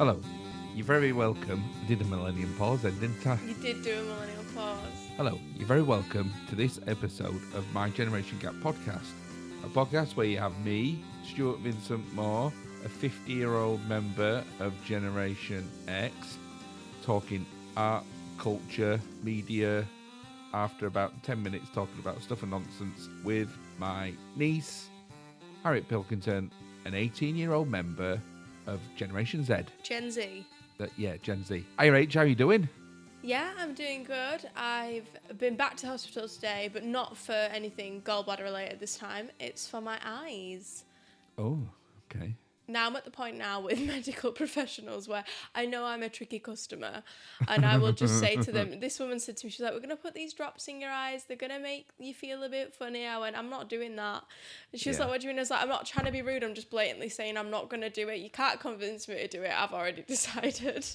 Hello. You're very welcome. I did a millennium pause then, didn't I? You did do a millennial pause. Hello. You're very welcome to this episode of my Generation Gap podcast. A podcast where you have me, Stuart Vincent Moore, a 50-year-old member of Generation X, talking art, culture, media, after about 10 minutes talking about stuff and nonsense with my niece, Harriet Pilkington, an 18-year-old member of Generation Z. Gen Z. Gen Z. Hey, Rach, how you doing? Yeah, I'm doing good. I've been back to the hospital today, but not for anything gallbladder related this time. It's for my eyes. Oh, okay. Now I'm at the point now with medical professionals where I know I'm a tricky customer and I will just say to them, this woman said to me, she's like, we're going to put these drops in your eyes. They're going to make you feel a bit funny. I went, I'm not doing that. And she was like, what do you mean? I was like, I'm not trying to be rude. I'm just blatantly saying I'm not going to do it. You can't convince me to do it. I've already decided.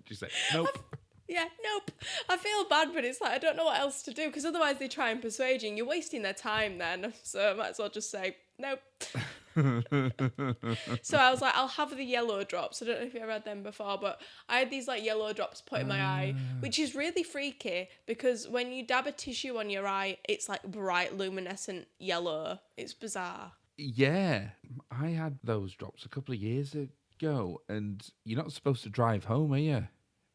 Just say, nope. Yeah, nope. I feel bad, but it's like, I don't know what else to do because otherwise they try and persuade you and you're wasting their time then. So I might as well just say, nope. So I was like, I'll have the yellow drops. I don't know if you ever had them before, but I had these like yellow drops put in my eye, which is really freaky because when you dab a tissue on your eye, it's like bright luminescent yellow. It's bizarre. Yeah, I had those drops a couple of years ago, and you're not supposed to drive home, are you?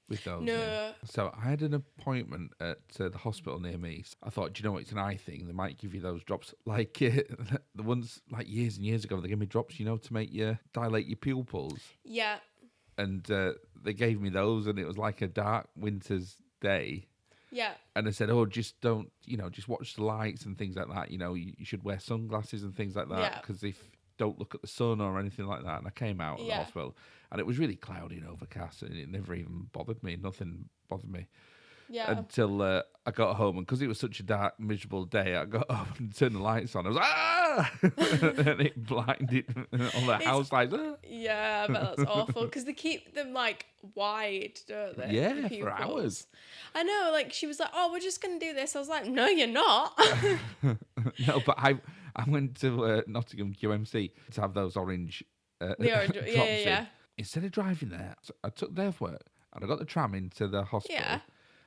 With those. No. So I had an appointment at the hospital near me. I thought, do you know what, it's an eye thing. They might give you those drops. Like the ones like years and years ago, they gave me drops, to make you dilate your pupils. Yeah. And they gave me those, and it was like a dark winter's day. Yeah. And I said, oh, just don't, just watch the lights and things like that. You should wear sunglasses and things like that. Because if don't look at the sun or anything like that. And I came out of the hospital and it was really cloudy and overcast and it never even bothered me. Nothing bothered me. Yeah. Until I got home, and because it was such a dark, miserable day, I got up and turned the lights on. I was like, ah! And it blinded all the house lights. Ah! Yeah, I bet that's awful because they keep them like wide, don't they? Yeah, for hours. I know, like she was like, oh, we're just going to do this. I was like, no, you're not. No, but I went to Nottingham QMC to have those orange the orange, drops yeah. in. Instead of driving there, I took the day off work and I got the tram into the hospital. Yeah.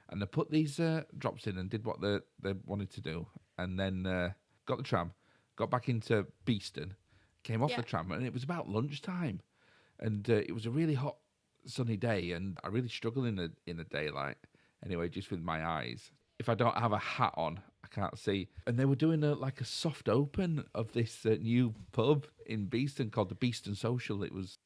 And they put these drops in and did what they wanted to do. And then got the tram, got back into Beeston, came off the tram, and it was about lunchtime. And it was a really hot, sunny day, and I really struggle in the daylight. Anyway, just with my eyes. If I don't have a hat on, I can't see. And they were doing a soft open of this new pub in Beeston called the Beeston Social. It was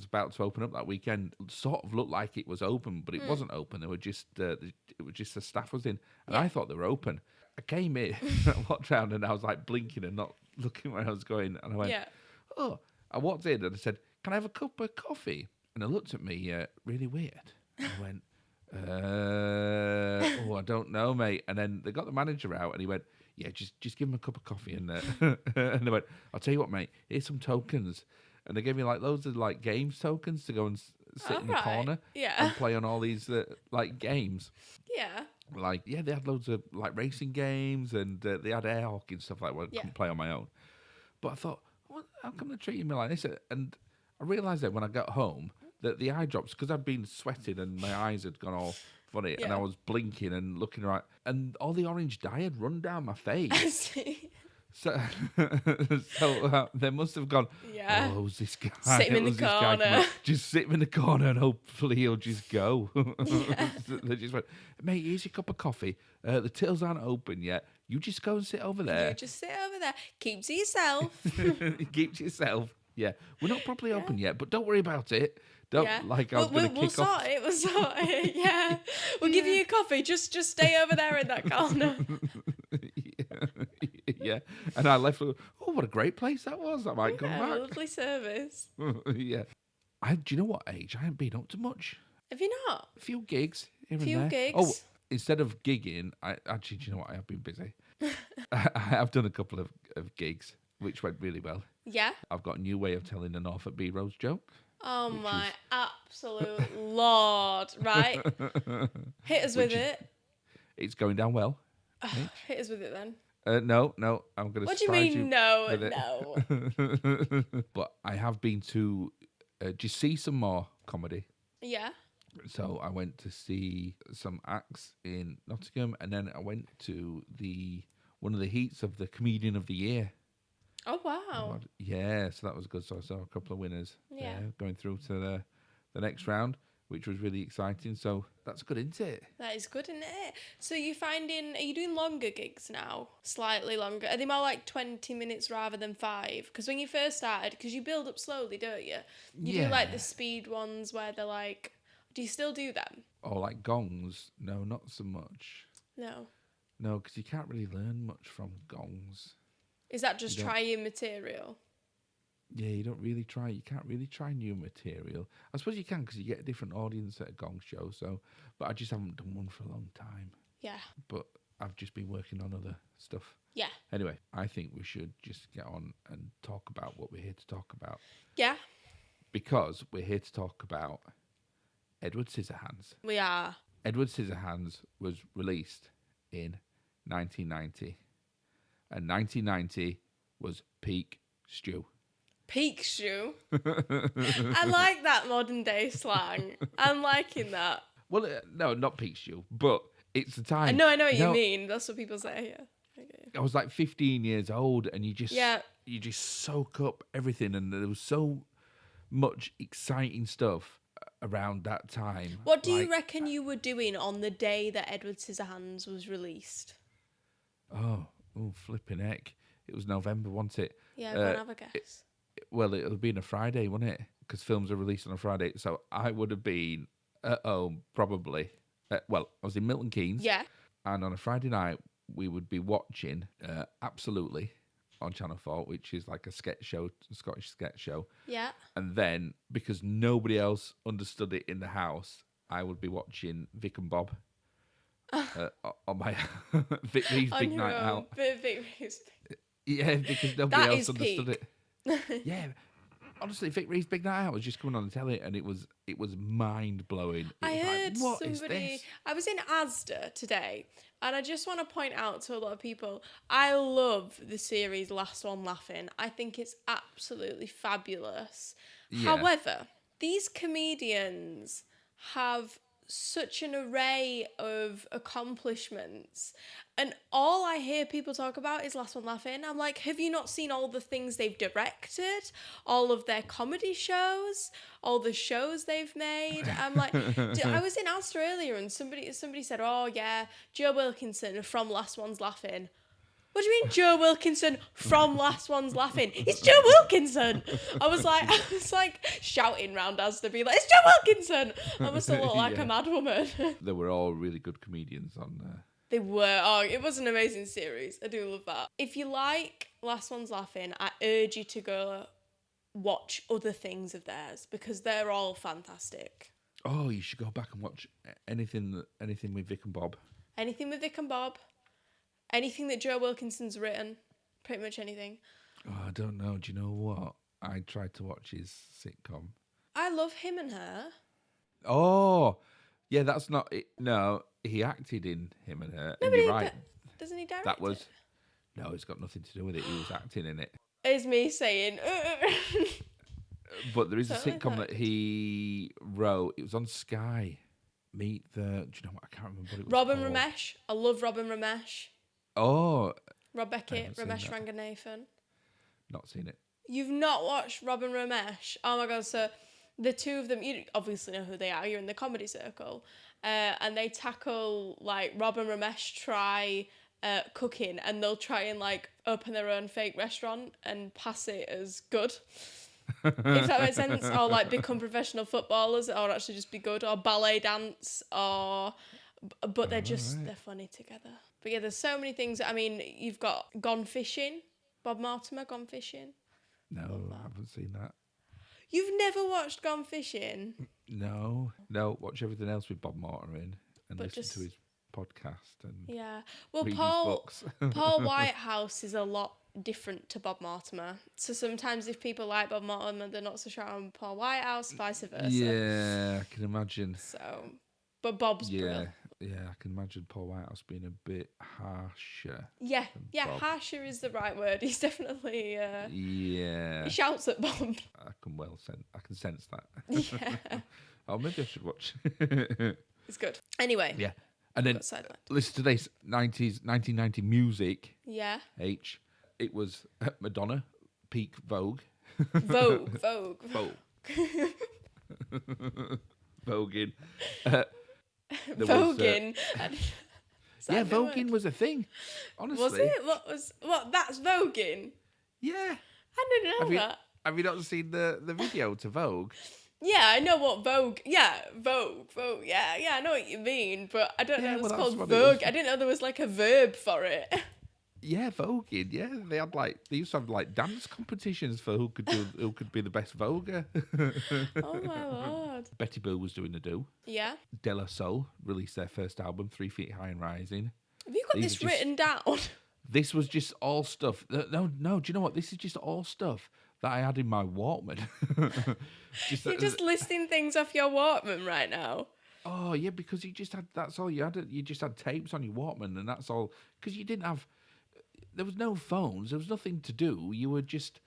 about to open up that weekend. It sort of looked like it was open, but it wasn't open. They were just it was just the staff was in, and I thought they were open. I came in, I walked around, and I was like blinking and not looking where I was going. And I went, oh, I walked in and I said, can I have a cup of coffee? And they looked at me really weird. And I went, I don't know, mate. And then they got the manager out, and he went, yeah, just give him a cup of coffee. And and they went, I'll tell you what, mate, here's some tokens. And they gave me loads of games tokens to go and sit in the corner and play on all these games. Yeah. They had loads of racing games, and they had air hockey and stuff like that. I couldn't play on my own. But I thought, how come they're treating me like this? And I realised that when I got home that the eye drops, because I'd been sweating and my eyes had gone all funny, and I was blinking and looking right, and all the orange dye had run down my face. I see. So they must have gone, oh, who's this guy? Sit him in the corner. Just sit him in the corner and hopefully he'll just go. They just went, mate, here's your cup of coffee. The tills aren't open yet. You just go and sit over there. You just sit over there. Keep to yourself. Keep to yourself. Yeah. We're not properly open yet, but don't worry about it. Don't I was going to kick off. We'll sort it. Yeah. We'll give you a coffee. Just stay over there in that corner. Yeah. And I left. Oh, what a great place that was. I might come back. Lovely service. Yeah. Do you know what age? I haven't been up to much. Have you not? A few gigs here and there. Gigs. Oh, instead of gigging, do you know what? I have been busy. I have done a couple of gigs, which went really well. Yeah. I've got a new way of telling the Norfolk B Rose joke. Oh my absolute Lord. Right. Hit us with it. It's going down well. Hit us with it then. No, I'm going to. What do you mean? No. But I have been to just see some more comedy. Yeah. So I went to see some acts in Nottingham, and then I went to one of the heats of the Comedian of the Year. Oh, wow. Yeah, so that was good. So I saw a couple of winners going through to the next round, which was really exciting. So that's good, isn't it? That is good, isn't it? So are you doing longer gigs now? Slightly longer? Are they more like 20 minutes rather than 5? Because when you first started, because you build up slowly, don't you? You do like the speed ones where they're like, do you still do them? Oh, like gongs? No, not so much. No. No, because you can't really learn much from gongs. Is that just trying material? Yeah, you don't really try. You can't really try new material. I suppose you can because you get a different audience at a gong show. So, but I just haven't done one for a long time. Yeah. But I've just been working on other stuff. Yeah. Anyway, I think we should just get on and talk about what we're here to talk about. Yeah. Because we're here to talk about Edward Scissorhands. We are. Edward Scissorhands was released in 1990. And 1990 was peak Stew. Peak Stew? I like that modern day slang. I'm liking that. Well, no, not peak Stew, but it's the time. I know what you mean. That's what people say, yeah. Okay. I was like 15 years old, and you just soak up everything, and there was so much exciting stuff around that time. What do you reckon you were doing on the day that Edward Scissorhands was released? Oh, flipping heck. It was November, wasn't it? Yeah, go and have a guess. Well, it'll be on a Friday, wouldn't it? Because films are released on a Friday. So I would have been at home, probably. I was in Milton Keynes. Yeah. And on a Friday night, we would be watching Absolutely on Channel 4, which is like a sketch show, a Scottish sketch show. Yeah. And then, because nobody else understood it in the house, I would be watching Vic and Bob on my Vic Reeves Big Night Out. Vic Reeves. Yeah, because nobody else understood peak. it. Yeah. Honestly, Vic Reeves Big Night Out was just coming on the telly, and it was mind blowing. I heard somebody. I was in Asda today, and I just want to point out to a lot of people, I love the series Last One Laughing. I think it's absolutely fabulous. Yeah. However, these comedians have such an array of accomplishments, and all I hear people talk about is Last One Laughing. I'm like, have you not seen all the things they've directed, all of their comedy shows, all the shows they've made? I'm like, I was in Asda earlier, and somebody said, oh yeah, Joe Wilkinson from Last One's Laughing. What do you mean Joe Wilkinson from Last One's Laughing? It's Joe Wilkinson. I was like shouting round Asda, being like, it's Joe Wilkinson. I must have looked like a mad woman. They were all really good comedians on there. They were. Oh, it was an amazing series. I do love that. If you like Last One's Laughing, I urge you to go watch other things of theirs because they're all fantastic. Oh, you should go back and watch anything with Vic and Bob. Anything with Vic and Bob. Anything that Joe Wilkinson's written. Pretty much anything. Oh, I don't know. Do you know what? I tried to watch his sitcom. I love Him and Her. Oh, yeah, that's not it. No, he acted in Him and Her. No, and you're right. Doesn't he direct That was... it? No, it's got nothing to do with it. He was acting in it. It's me saying... But there is a sitcom that he wrote. It was on Sky. Do you know what? I can't remember what it was Robin called. Ramesh. I love Robin Ramesh. Oh. Rob Beckett, Ramesh Ranganathan. Not seen it. You've not watched Robin Ramesh? Oh my God, so the two of them, you obviously know who they are, you're in the comedy circle, and they tackle, like, Robin Ramesh try cooking, and they'll try and, like, open their own fake restaurant and pass it as good. If that makes sense. Or, like, become professional footballers, or actually just be good, or ballet dance, but they're they're funny together. But yeah, there's so many things. I mean, you've got Gone Fishing, Bob Mortimer, Gone Fishing. No, I haven't seen that. You've never watched Gone Fishing? No. Watch everything else with Bob Mortimer in and listen to his podcast and well, read his Paul books. Paul Whitehouse is a lot different to Bob Mortimer. So sometimes if people like Bob Mortimer, they're not so sure on Paul Whitehouse, vice versa. Yeah, I can imagine. So, but Bob's brilliant. Yeah, I can imagine Paul Whitehouse being a bit harsher. Yeah, Bob. harsher is the right word. He's definitely Yeah, he shouts at Bob. I can sense that. Yeah, Oh, maybe I should watch. it's good. Anyway, Yeah, and then got sidelined. listen to this 1990 music. Yeah, It was Madonna, peak Vogue. Vogue. Vogue. Voguing. Voguing. Yeah, voguing was a thing. Honestly, Was it? What? That's voguing. Yeah. I didn't know that. Have you not seen the video to Vogue? Yeah, I know what Vogue. Yeah, Vogue. Yeah, I know what you mean, but I don't know it's called Vogue. I didn't know there was like a verb for it. Yeah, voguing. Yeah, they used to have like dance competitions for who could be the best voguer. Oh my lord. Betty Boo was doing the do. Yeah. De La Soul released their first album, 3 Feet High and Rising. Have you got this written down? This was just all stuff. No. Do you know what? This is just all stuff that I had in my Walkman. You're just listing things off your Walkman right now. Oh yeah, because that's all you had. You just had tapes on your Walkman, and that's all. Because you didn't have. There was no phones. There was nothing to do. You were just,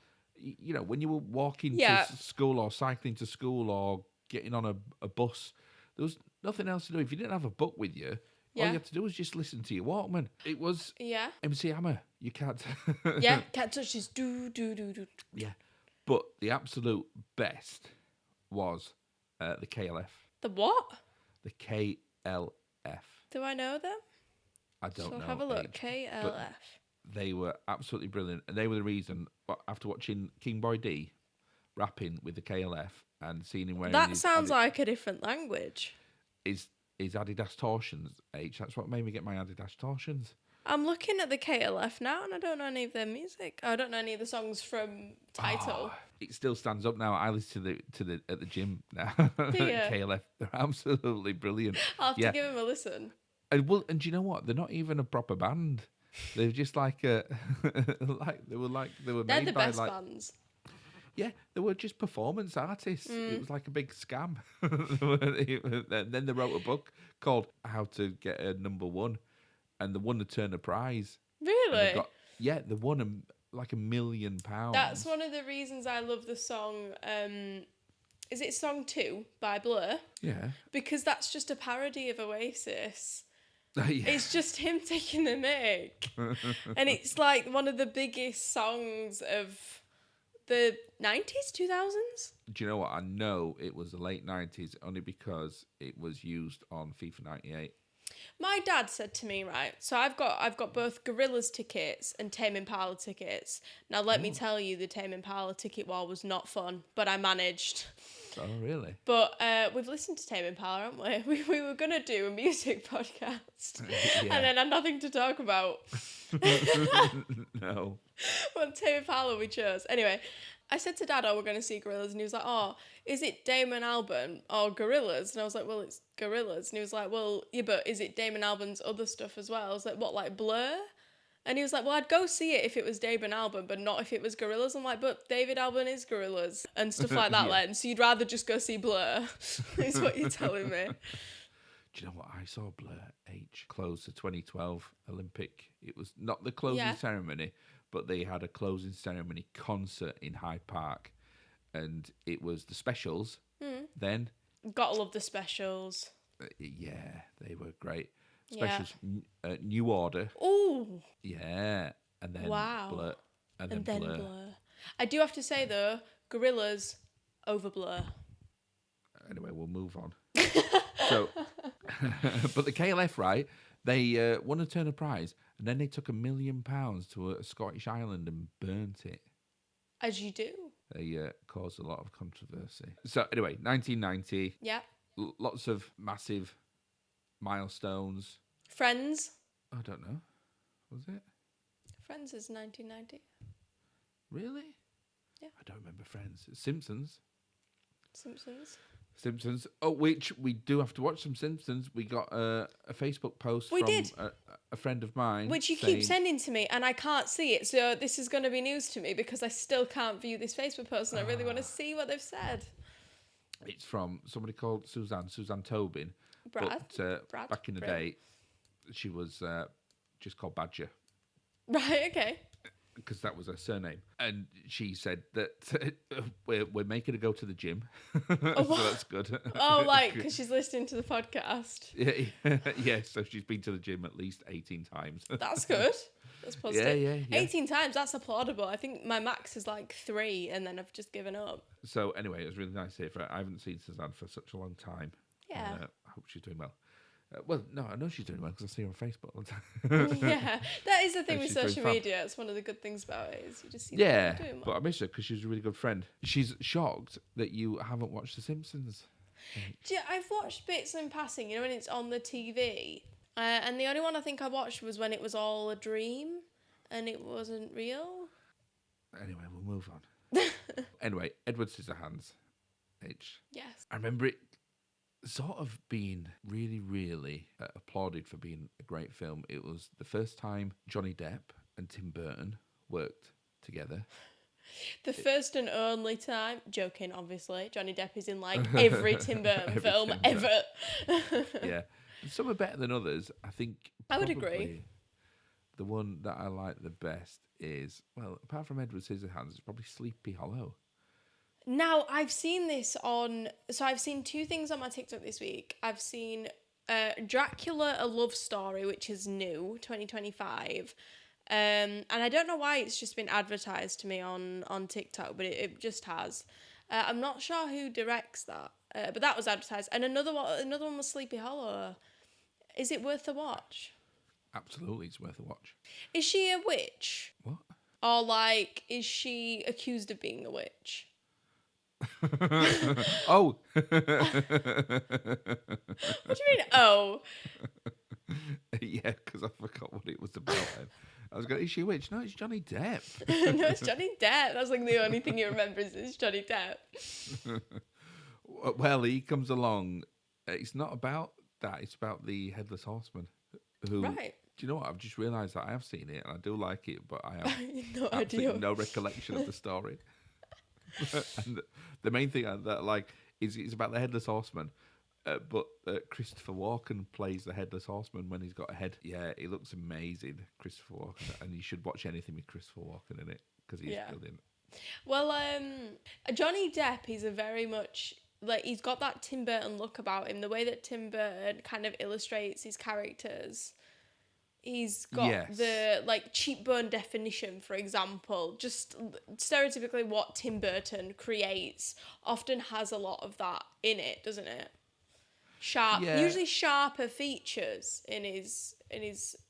when you were walking to school or cycling to school or getting on a bus, there was nothing else to do. If you didn't have a book with you, all you had to do was just listen to your Walkman. It was MC Hammer. You can't. Can't touch this. Do. Yeah, but the absolute best was the KLF. The what? The KLF. Do I know them? I don't know. Have a look. KLF. They were absolutely brilliant, and they were the reason. After watching King Boy D rapping with the KLF and seeing him wearing that sounds like a different language. Is Adidas torsions? That's what made me get my Adidas torsions. I'm looking at the KLF now, and I don't know any of their music. I don't know any of the songs from Title. It still stands up now. I listen to the at the gym now. Do you? KLF, they're absolutely brilliant. I'll have to give them a listen. And do you know what? They're not even a proper band. They're just like they were They're made the by best bands. Yeah, they were just performance artists. It was like a big scam. Then they wrote a book called How to Get a Number One, and they won the Turner Prize. Really? They won like £1 million. That's one of the reasons I love the song. Is it Song 2 by Blur? Yeah. Because that's just a parody of Oasis. Yeah. It's just him taking the mic. And it's like one of the biggest songs of the 90s, 2000s. Do you know what? I know it was the late 90s only because it was used on FIFA 98. My dad said to me, right, so I've got both Gorillaz tickets and Tame Impala tickets. Now, let me tell you, the Tame Impala ticket war was not fun, but I managed. Oh, really? But we've listened to Tame Impala, haven't we? We were going to do a music podcast. And then had nothing to talk about. No. Well, Tame Impala we chose. Anyway, I said to Dad, we're going to see Gorillaz. And he was like, is it Damon Albarn or Gorillaz? And I was like, well, it's Gorillaz. And he was like, well, yeah, but is it Damon Albarn's other stuff as well? I was like, what, like Blur? And he was like, well, I'd go see it if it was Damon Albarn, but not if it was Gorillaz. I'm like, but David Albarn is Gorillaz and stuff like that, Len. So you'd rather just go see Blur, is what you're telling me. Do you know what? I saw Blur close the 2012 Olympic. It was not the closing ceremony, but they had a closing ceremony concert in Hyde Park. And it was the Specials then. Gotta love the Specials. Yeah, they were great. Specials, New Order. Ooh. Yeah. And then Blur. And then Blur. I do have to say, though, Gorillaz over Blur. Anyway, we'll move on. So, but the KLF, right, they won a Turner Prize, and then they took £1 million to a Scottish island and burnt it. As you do. They caused a lot of controversy. So anyway, 1990. Yeah. Lots of massive milestones. Friends. I don't know. Was it? Friends is 1990. Really? Yeah. I don't remember Friends. Simpsons. Simpsons. Oh, which we do have to watch some Simpsons. We got a Facebook post from a friend of mine. Which you keep sending to me, and I can't see it. So this is going to be news to me because I still can't view this Facebook post, and I really want to see what they've said. It's from somebody called Suzanne Tobin. Brad. But back in the day, she was just called Badger. Right, okay. Because that was her surname. And she said that we're making her go to the gym. So that's good. Oh, like, because she's listening to the podcast. Yeah, so she's been to the gym at least 18 times. That's good. That's positive. Yeah. 18 times, that's applaudable. I think my max is like 3, and then I've just given up. So anyway, it was really nice to hear from her. I haven't seen Suzanne for such a long time. Yeah. I hope she's doing well. Well, no, I know she's doing well because I see her on Facebook all the time. Yeah, that is the thing with She's doing social fab. media. It's one of the good things about it is you just see Yeah, people doing but well. I miss her because she's a really good friend. She's shocked that you haven't watched The Simpsons. Yeah, I've watched bits in passing, you know, when it's on the TV. And the only one I think I watched was when it was all a dream and it wasn't real. Anyway, we'll move on. Anyway, Edward Scissorhands. Yes. I remember it sort of being really, really applauded for being a great film. It was the first time Johnny Depp and Tim Burton worked together. The first and only time, joking obviously, Johnny Depp is in like every Tim Burton film ever. Yeah. Some are better than others. I think I would agree. The one that I like the best is, well, apart from Edward Scissorhands, it's probably Sleepy Hollow. Now, I've seen this so I've seen 2 things on my TikTok this week. I've seen Dracula, A Love Story, which is new, 2025. And I don't know why it's just been advertised to me on TikTok, but it just has. I'm not sure who directs that, but that was advertised. And another one was Sleepy Hollow. Is it worth a watch? Absolutely, it's worth a watch. Is she a witch? What? Or like, is she accused of being a witch? Oh. What do you mean, oh? Yeah, because I forgot what it was about. I was going, is she a witch? No, it's Johnny Depp. No, it's Johnny Depp. That's like the only thing you remember is Johnny Depp. Well, he comes along. It's not about that. It's about the Headless Horseman. Who, right. Do you know what? I've just realised that I have seen it and I do like it, but I have no absolutely idea. no recollection of the story. And the main thing that I like is it's about the Headless Horseman, but Christopher Walken plays the Headless Horseman when he's got a head. Yeah, he looks amazing, Christopher Walken, and you should watch anything with Christopher Walken in it because he's brilliant. Well, Johnny Depp is a very much like he's got that Tim Burton look about him. The way that Tim Burton kind of illustrates his characters. He's got the like cheekbone definition, for example. Just stereotypically what Tim Burton creates often has a lot of that in it, doesn't it? Usually sharper features in his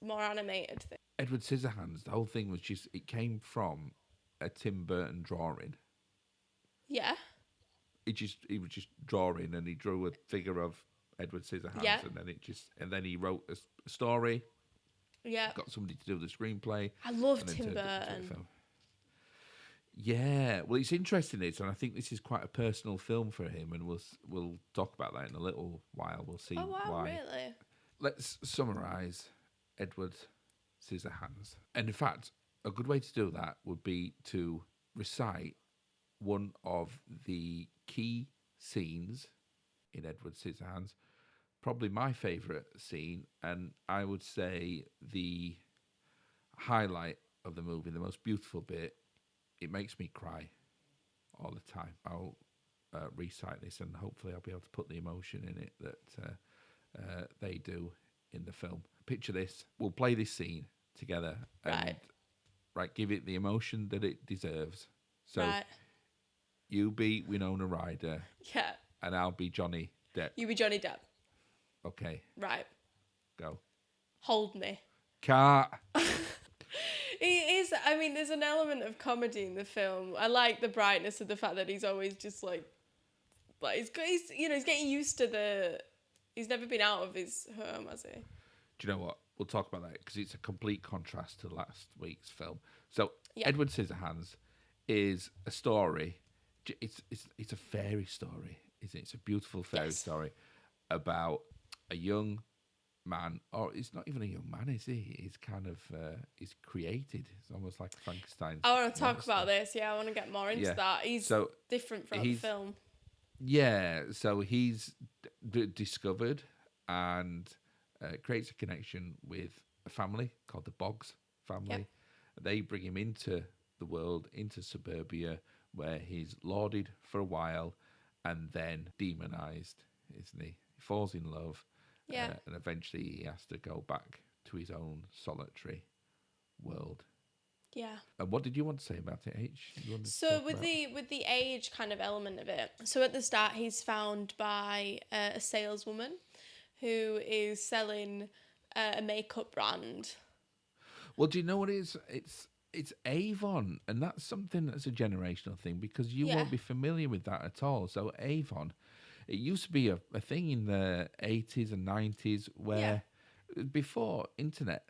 more animated thing. Edward Scissorhands, the whole thing was just, it came from a Tim Burton drawing. Yeah. He was just drawing and he drew a figure of Edward Scissorhands and then he wrote a story. Yeah. Got somebody to do the screenplay. I love Tim Burton. Yeah, well, it's interesting, and I think this is quite a personal film for him, and we'll talk about that in a little while. We'll see why. Really? Let's summarise Edward Scissorhands. And in fact, a good way to do that would be to recite one of the key scenes in Edward Scissorhands, probably my favourite scene, and I would say the highlight of the movie, the most beautiful bit. It makes me cry all the time. I'll recite this and hopefully I'll be able to put the emotion in it that they do in the film. Picture this. We'll play this scene together and give it the emotion that it deserves. So you be Winona Ryder. Yeah. And I'll be Johnny Depp. You be Johnny Depp. Okay. Right. Go. Hold me. Cat. It is. I mean, there's an element of comedy in the film. I like the brightness of the fact that he's always just like he's getting used to he's never been out of his home, has he? Do you know what? We'll talk about that because it's a complete contrast to last week's film. So Edward Scissorhands is a story. It's a fairy story, isn't it? It's a beautiful fairy story about a young man, or it's not even a young man, is he? He's kind of he's created. It's almost like Frankenstein. I want to talk about this. Yeah, I want to get more into that. He's different from the film. Yeah, so he's discovered and creates a connection with a family called the Boggs family. Yep. They bring him into the world, into suburbia, where he's lauded for a while and then demonized, isn't he? He falls in love, and eventually he has to go back to his own solitary world. Yeah. And what did you want to say about it, H? So with the age kind of element of it, so at the start he's found by a saleswoman who is selling a makeup brand. Well, do you know what it is? It's Avon, and that's something that's a generational thing, because you won't be familiar with that at all. So Avon, it used to be a thing in the 80s and 90s where before internet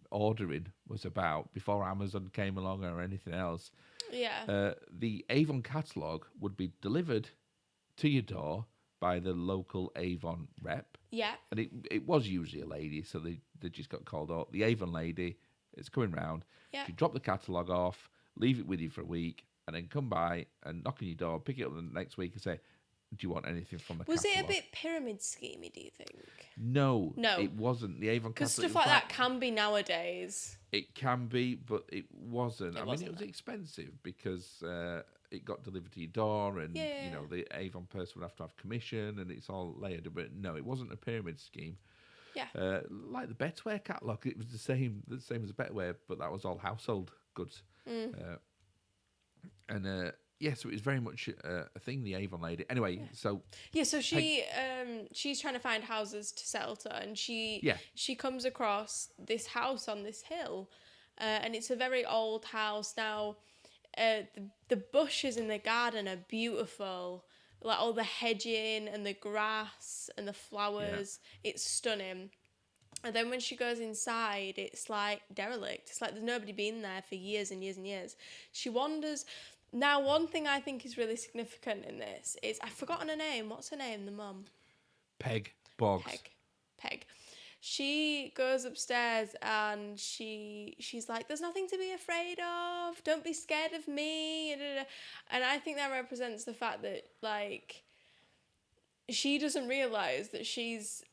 ordering was about, before Amazon came along or anything else, the Avon catalogue would be delivered to your door by the local Avon rep. Yeah. And it was usually a lady, so they just got called out. The Avon lady is coming round. Yeah. She drop the catalogue off, leave it with you for a week, and then come by and knock on your door, pick it up the next week and say, do you want anything from the catalogue? Was it a bit pyramid schemey, do you think? No, it wasn't. The Avon catalogue. Because stuff like that can be nowadays. It can be, but it wasn't. It was wasn't. expensive because it got delivered to your door, and you know the Avon person would have to have commission, and it's all layered. But no, it wasn't a pyramid scheme. Yeah. Like the Betware catalogue, it was the same as the Betware, but that was all household goods. So it was very much a thing, the Avon lady. Anyway, so she's trying to find houses to sell to, and she comes across this house on this hill, and it's a very old house. Now, the bushes in the garden are beautiful, like all the hedging and the grass and the flowers. It's stunning. And then when she goes inside, it's like derelict. It's like there's nobody been there for years and years and years. She wanders. Now, one thing I think is really significant in this is, I've forgotten her name. What's her name, the mum? Peg Boggs. Peg. She goes upstairs and she's like, there's nothing to be afraid of. Don't be scared of me. And I think that represents the fact that, like, she doesn't realise that she's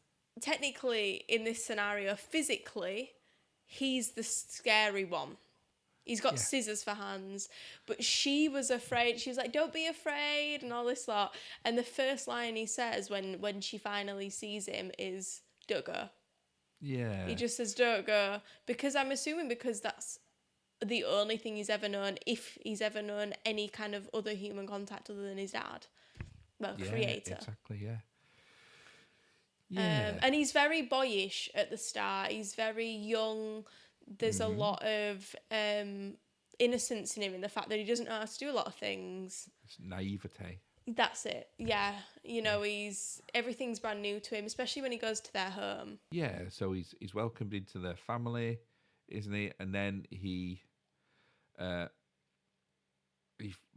technically, in this scenario, physically, he's the scary one. He's got scissors for hands, but she was afraid. She was like, don't be afraid, and all this lot. And the first line he says when she finally sees him is, don't go. Yeah. He just says, don't go. Because I'm assuming because that's the only thing he's ever known, if he's ever known any kind of other human contact other than his dad. Well, creator. Exactly, yeah. And he's very boyish at the start. He's very young. There's a lot of innocence in him, in the fact that he doesn't know how to do a lot of things. It's naivete. That's it. Yeah. You know, everything's brand new to him, especially when he goes to their home. Yeah, so he's welcomed into their family, isn't he? And then he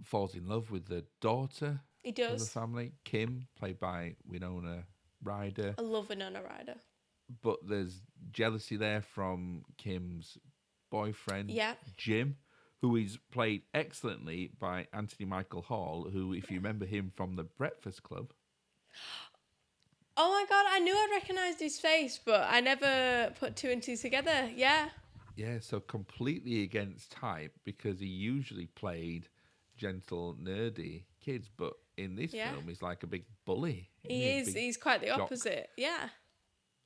falls in love with the daughter of the family, Kim, played by Winona Ryder. I love Winona Ryder. But there's jealousy there from Kim's boyfriend, Jim, who is played excellently by Anthony Michael Hall, who, if you remember him from The Breakfast Club. Oh my God, I knew I recognised his face, but I never put two and two together. Yeah. Yeah, so completely against type, because he usually played gentle, nerdy kids, but in this film, he's like a big bully. He's quite the opposite. Yeah.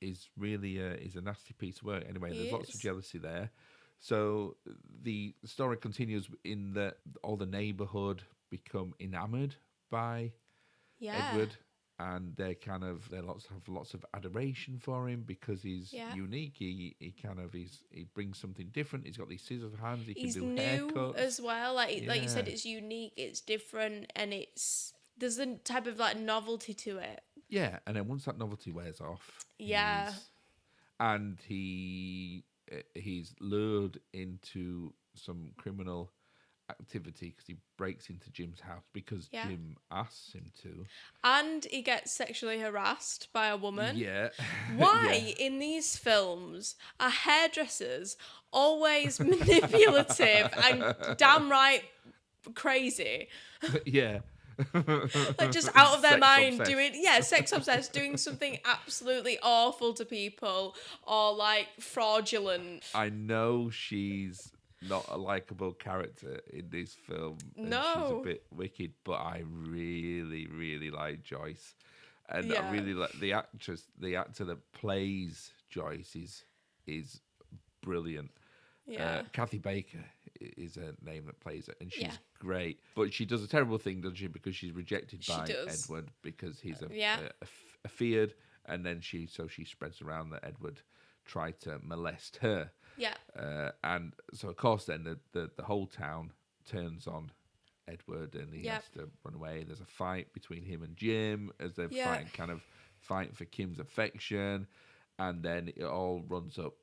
Is really is a nasty piece of work. Anyway, there's lots of jealousy there. So the story continues in that all the neighbourhood become enamoured by Edward, and they have lots of adoration for him because he's unique. He brings something different. He's got these scissors hands. He's can do new haircuts as well. Like you said, it's unique. It's different, and there's a type of like novelty to it. Yeah, and then once that novelty wears off, and he's lured into some criminal activity because he breaks into Jim's house because Jim asks him to. And he gets sexually harassed by a woman. Yeah. Why in these films are hairdressers always manipulative and damn right crazy? Yeah. Like just out of their Sex mind obsessed. doing sex obsessed, doing something absolutely awful to people or like fraudulent. I know she's not a likable character in this film, and she's a No. bit wicked, but I really, really like Joyce, and I Yeah. really like the actor that plays Joyce is brilliant. Yeah. Kathy Baker is a name that plays it, and she's Yeah. great. But she does a terrible thing, doesn't she? Because she's rejected She by does. Edward because he's Yeah. a feared, and then she spreads around that Edward tried to molest her. Yeah. And so of course then the whole town turns on Edward, and he has to run away. There's a fight between him and Jim as they're fighting for Kim's affection, and then it all runs up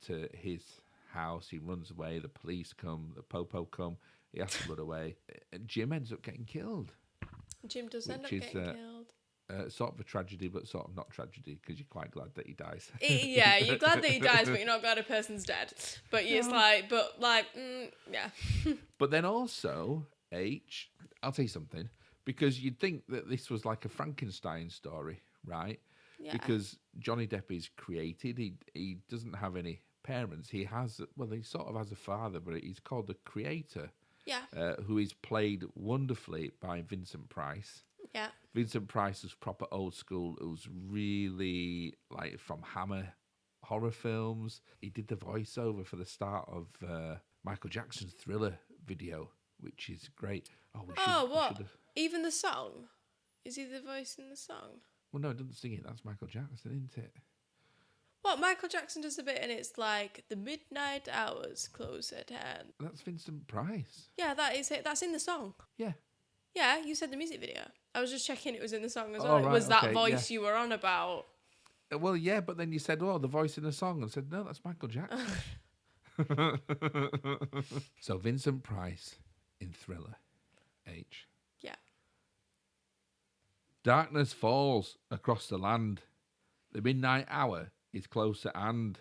to his house. He runs away. The police come. The popo come. He has to run away. And Jim ends up getting killed. Jim does end up getting killed. Sort of a tragedy, but sort of not tragedy, because you're quite glad that he dies. Yeah, you're glad that he dies, but you're not glad a person's dead. But it's yeah. But then also, I'll tell you something, because you'd think that this was like a Frankenstein story, right? Yeah. Because Johnny Depp is created. He doesn't have any parents. He sort of has a father, but he's called the creator. Yeah. Who is played wonderfully by Vincent Price. Yeah. Vincent Price was proper old school. It was really like from Hammer horror films. He did the voiceover for the start of Michael Jackson's Thriller video, which is great. What? Even the song? Is he the voice in the song? Well, no, it doesn't sing it. That's Michael Jackson, isn't it? What, Michael Jackson does a bit and it's like the midnight hours close at hand. That's Vincent Price. Yeah, that is it. That's in the song. Yeah. Yeah, you said the music video. I was just checking it was in the song as Oh, well. right, Was that okay, voice you were on about? Well, yeah, but then you said, the voice in the song. And I said, no, that's Michael Jackson. So Vincent Price in Thriller. H. Yeah. Darkness falls across the land. The midnight hour is close at hand.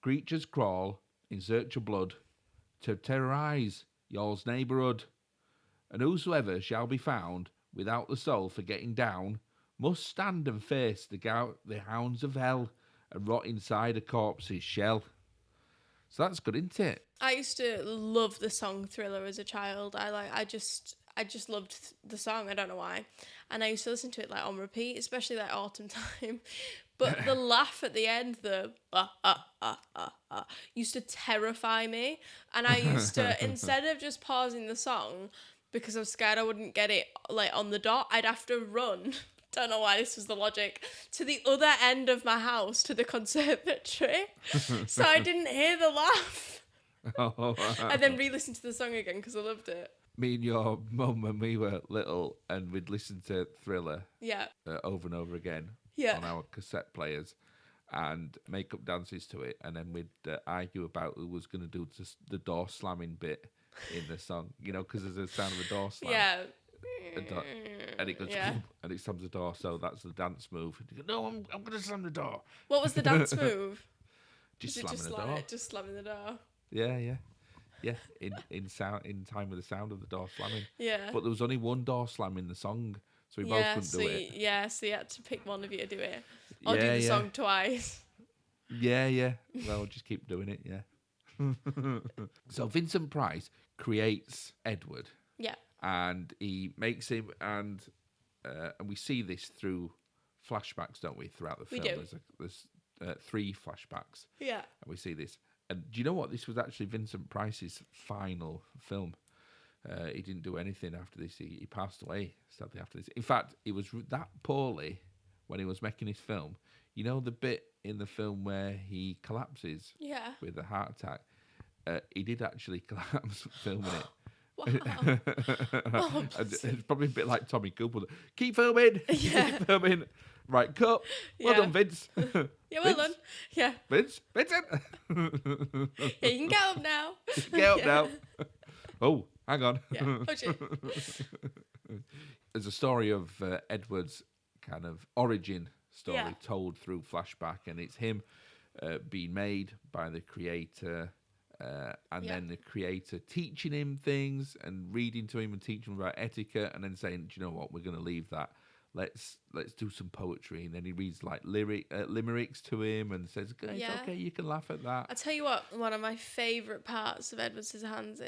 Creatures crawl in search of blood to terrorize yours neighbourhood. And whosoever shall be found without the soul for getting down must stand and face the hounds of hell and rot inside a corpse's shell. So that's good, isn't it? I used to love the song Thriller as a child. I just loved the song. I don't know why. And I used to listen to it like on repeat, especially like autumn time. But the laugh at the end, the used to terrify me. And I used to, instead of just pausing the song, because I was scared I wouldn't get it like on the dot, I'd have to run. Don't know why this was the logic, to the other end of my house, to the conservatory. So I didn't hear the laugh. And then re-listen to the song again because I loved it. Me and your mum, when we were little, and we'd listen to Thriller over and over again on our cassette players and make up dances to it, and then we'd argue about who was going to do the door slamming bit in the song, because there's a sound of a door slam. Yeah. And it goes, and it slams the door, so that's the dance move. You go, no, I'm going to slam the door. What was the dance move? Just slamming the door. Just slamming the door. Yeah. In time with the sound of the door slamming. Yeah. But there was only one door slam in the song, so we both couldn't do it. Yeah, so you had to pick one of you to do it. Or do the song twice. Yeah. Well, just keep doing it, yeah. So Vincent Price creates Edward. Yeah. And he makes him, and we see this through flashbacks, don't we, throughout the film? We do. There's 3 flashbacks. Yeah. And we see this. And do you know what? This was actually Vincent Price's final film. He didn't do anything after this. He passed away sadly after this. In fact, he was that poorly when he was making his film. You know the bit in the film where he collapses with a heart attack? He did actually collapse filming it. Wow. It's probably a bit like Tommy Cooper. Keep filming. Keep filming. Right, cut. Well done, Vince. Yeah, well done. Yeah. Vincent. Yeah, you can get up now. Get up now. Oh, hang on. Yeah. Oh, shit. There's a story of Edward's kind of origin story told through flashback, and it's him being made by the creator, and then the creator teaching him things and reading to him and teaching him about etiquette, and then saying, "Do you know what? We're going to leave that. Let's do some poetry." And then he reads like limericks to him and says, "It's okay, you can laugh at that." I tell you what, one of my favourite parts of Edward Scissorhands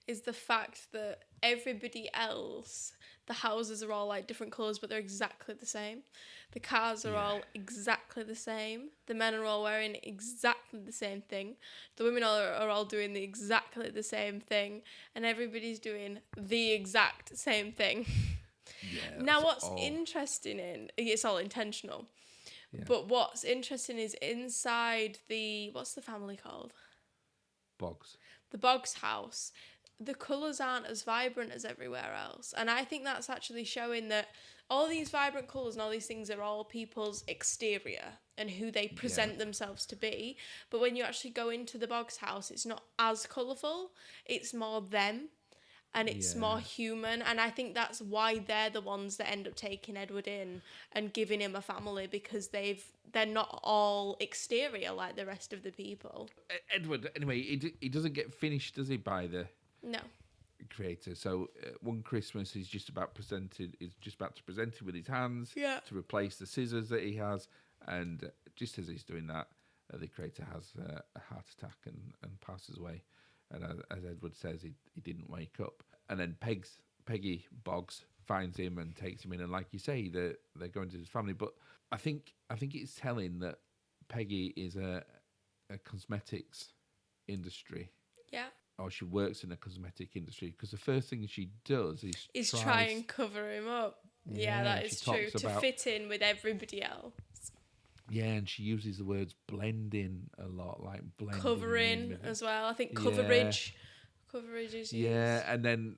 is the fact that everybody else, the houses are all like different colours, but they're exactly the same. The cars are all exactly the same. The men are all wearing exactly the same thing. The women are all doing exactly the same thing, and everybody's doing the exact same thing. Yeah, now, what's interesting it's all intentional. Yeah. But what's interesting is inside what's the family called? Boggs. The Boggs house. The colours aren't as vibrant as everywhere else. And I think that's actually showing that all these vibrant colours and all these things are all people's exterior and who they present themselves to be. But when you actually go into the Boggs house, it's not as colourful. It's more them. And it's more human. And I think that's why they're the ones that end up taking Edward in and giving him a family, because they're not all exterior like the rest of the people. Edward, anyway, he doesn't get finished, does he, by the creator? So one Christmas he's just about to present it with his hands to replace the scissors that he has. And just as he's doing that, the creator has a heart attack and passes away. And as Edward says, he didn't wake up. And then Peggy Boggs finds him and takes him in. And like you say, they're going to his family. But I think it's telling that Peggy is a cosmetics industry. Yeah. Or she works in a cosmetic industry, because the first thing she does is try and cover him up. Yeah, that is true. To fit in with everybody else. Yeah, and she uses the words blending a lot, like blending. Covering as well. I think coverage. Coverage is used. Yeah, and then,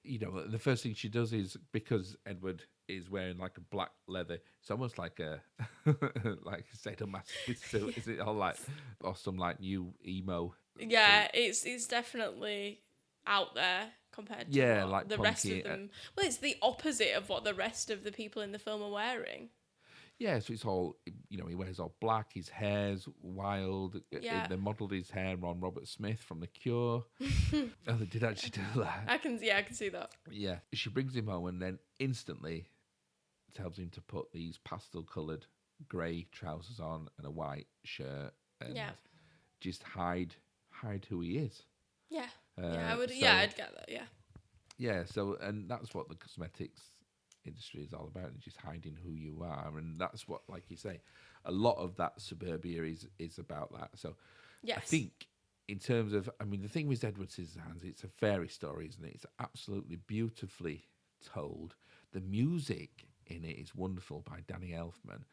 the first thing she does is, because Edward is wearing like a black leather, it's almost like a like a sadomasochist suit. Is it all like, or some like new emo? Yeah, suit? It's definitely out there compared to like the rest of them. Well, it's the opposite of what the rest of the people in the film are wearing. Yeah, so it's all, he wears all black, his hair's wild. Yeah. They modelled his hair on Robert Smith from The Cure. Oh, they did actually do that. I can see that. Yeah. She brings him home and then instantly tells him to put these pastel-coloured grey trousers on and a white shirt and just hide who he is. Yeah. I'd get that, yeah. Yeah, so, and that's what the cosmetics industry is all about, just hiding who you are. And that's what, like you say, a lot of that suburbia is about that. So I think in terms of, the thing with Edward Scissorhands, it's a fairy story, isn't it? It's absolutely beautifully told. The music in it is wonderful by Danny Elfman.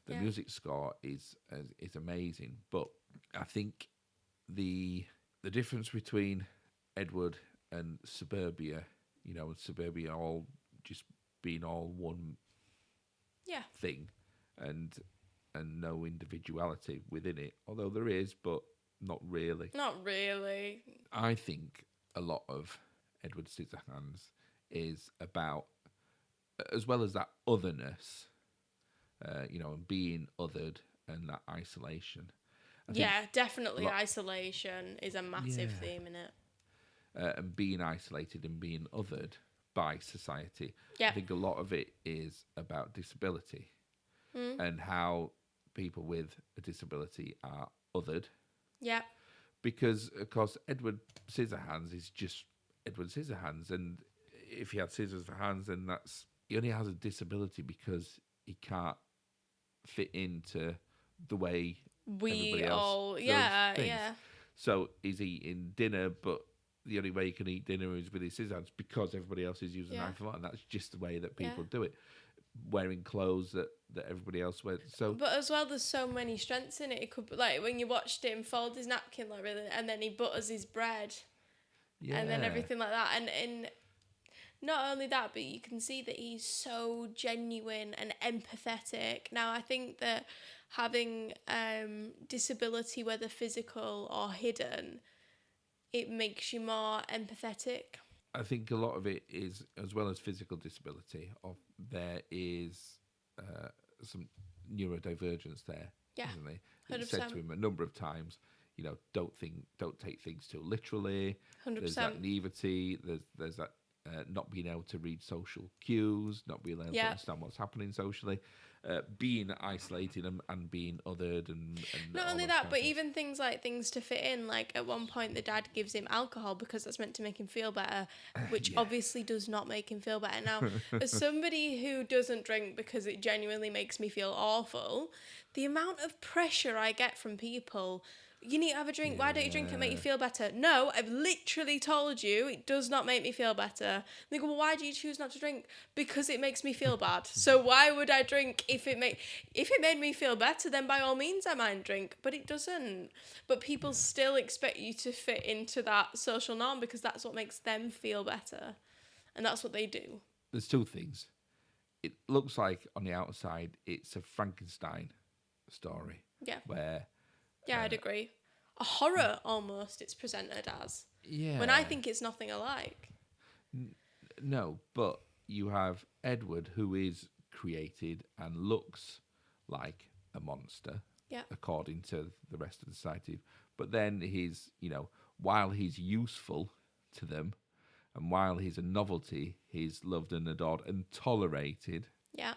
The music score is amazing. But I think the difference between Edward and suburbia, and suburbia all just being all one thing and no individuality within it, although there is, but not really. I think a lot of Edward Scissorhands is about, as well as that otherness, and being othered and that isolation. Definitely isolation is a massive theme in it. And being isolated and being othered by society. I think a lot of it is about disability and how people with a disability are othered. Yeah. Because, of course, Edward Scissorhands is just Edward Scissorhands. And if he had scissors for hands, then he only has a disability because he can't fit into the way everybody else does things. So he's eating dinner, but the only way you can eat dinner is with his scissors hands because everybody else is using a knife and fork, and that's just the way that people do it. Wearing clothes that everybody else wears. So, but as well, there's so many strengths in it. It could be like when you watched him fold his napkin, like really, and then he butters his bread, and then everything like that. And not only that, but you can see that he's so genuine and empathetic. Now, I think that having disability, whether physical or hidden, it makes you more empathetic. I think a lot of it is, as well as physical disability, there is some neurodivergence there, isn't there? It's said to him a number of times, don't take things too literally. 100%. There's that naivety. There's that not being able to read social cues, not being able to understand what's happening socially, being isolated and being othered, and not only that, but even things like things to fit in. Like at one point, the dad gives him alcohol because that's meant to make him feel better, which obviously does not make him feel better. Now, as somebody who doesn't drink because it genuinely makes me feel awful, the amount of pressure I get from people. You need to have a drink. Why don't you drink? It make you feel better. No, I've literally told you it does not make me feel better. They go, well, why do you choose not to drink? Because it makes me feel bad. So why would I drink if it made me feel better? Then by all means I might drink. But it doesn't. But people still expect you to fit into that social norm because that's what makes them feel better, and that's what they do. There's two things. It looks like on the outside it's a Frankenstein story. Yeah. Where. Yeah, I'd agree. A horror, almost, it's presented as. Yeah. When I think it's nothing alike. No, but you have Edward, who is created and looks like a monster, according to the rest of the society. But then he's, while he's useful to them, and while he's a novelty, he's loved and adored and tolerated. Yeah.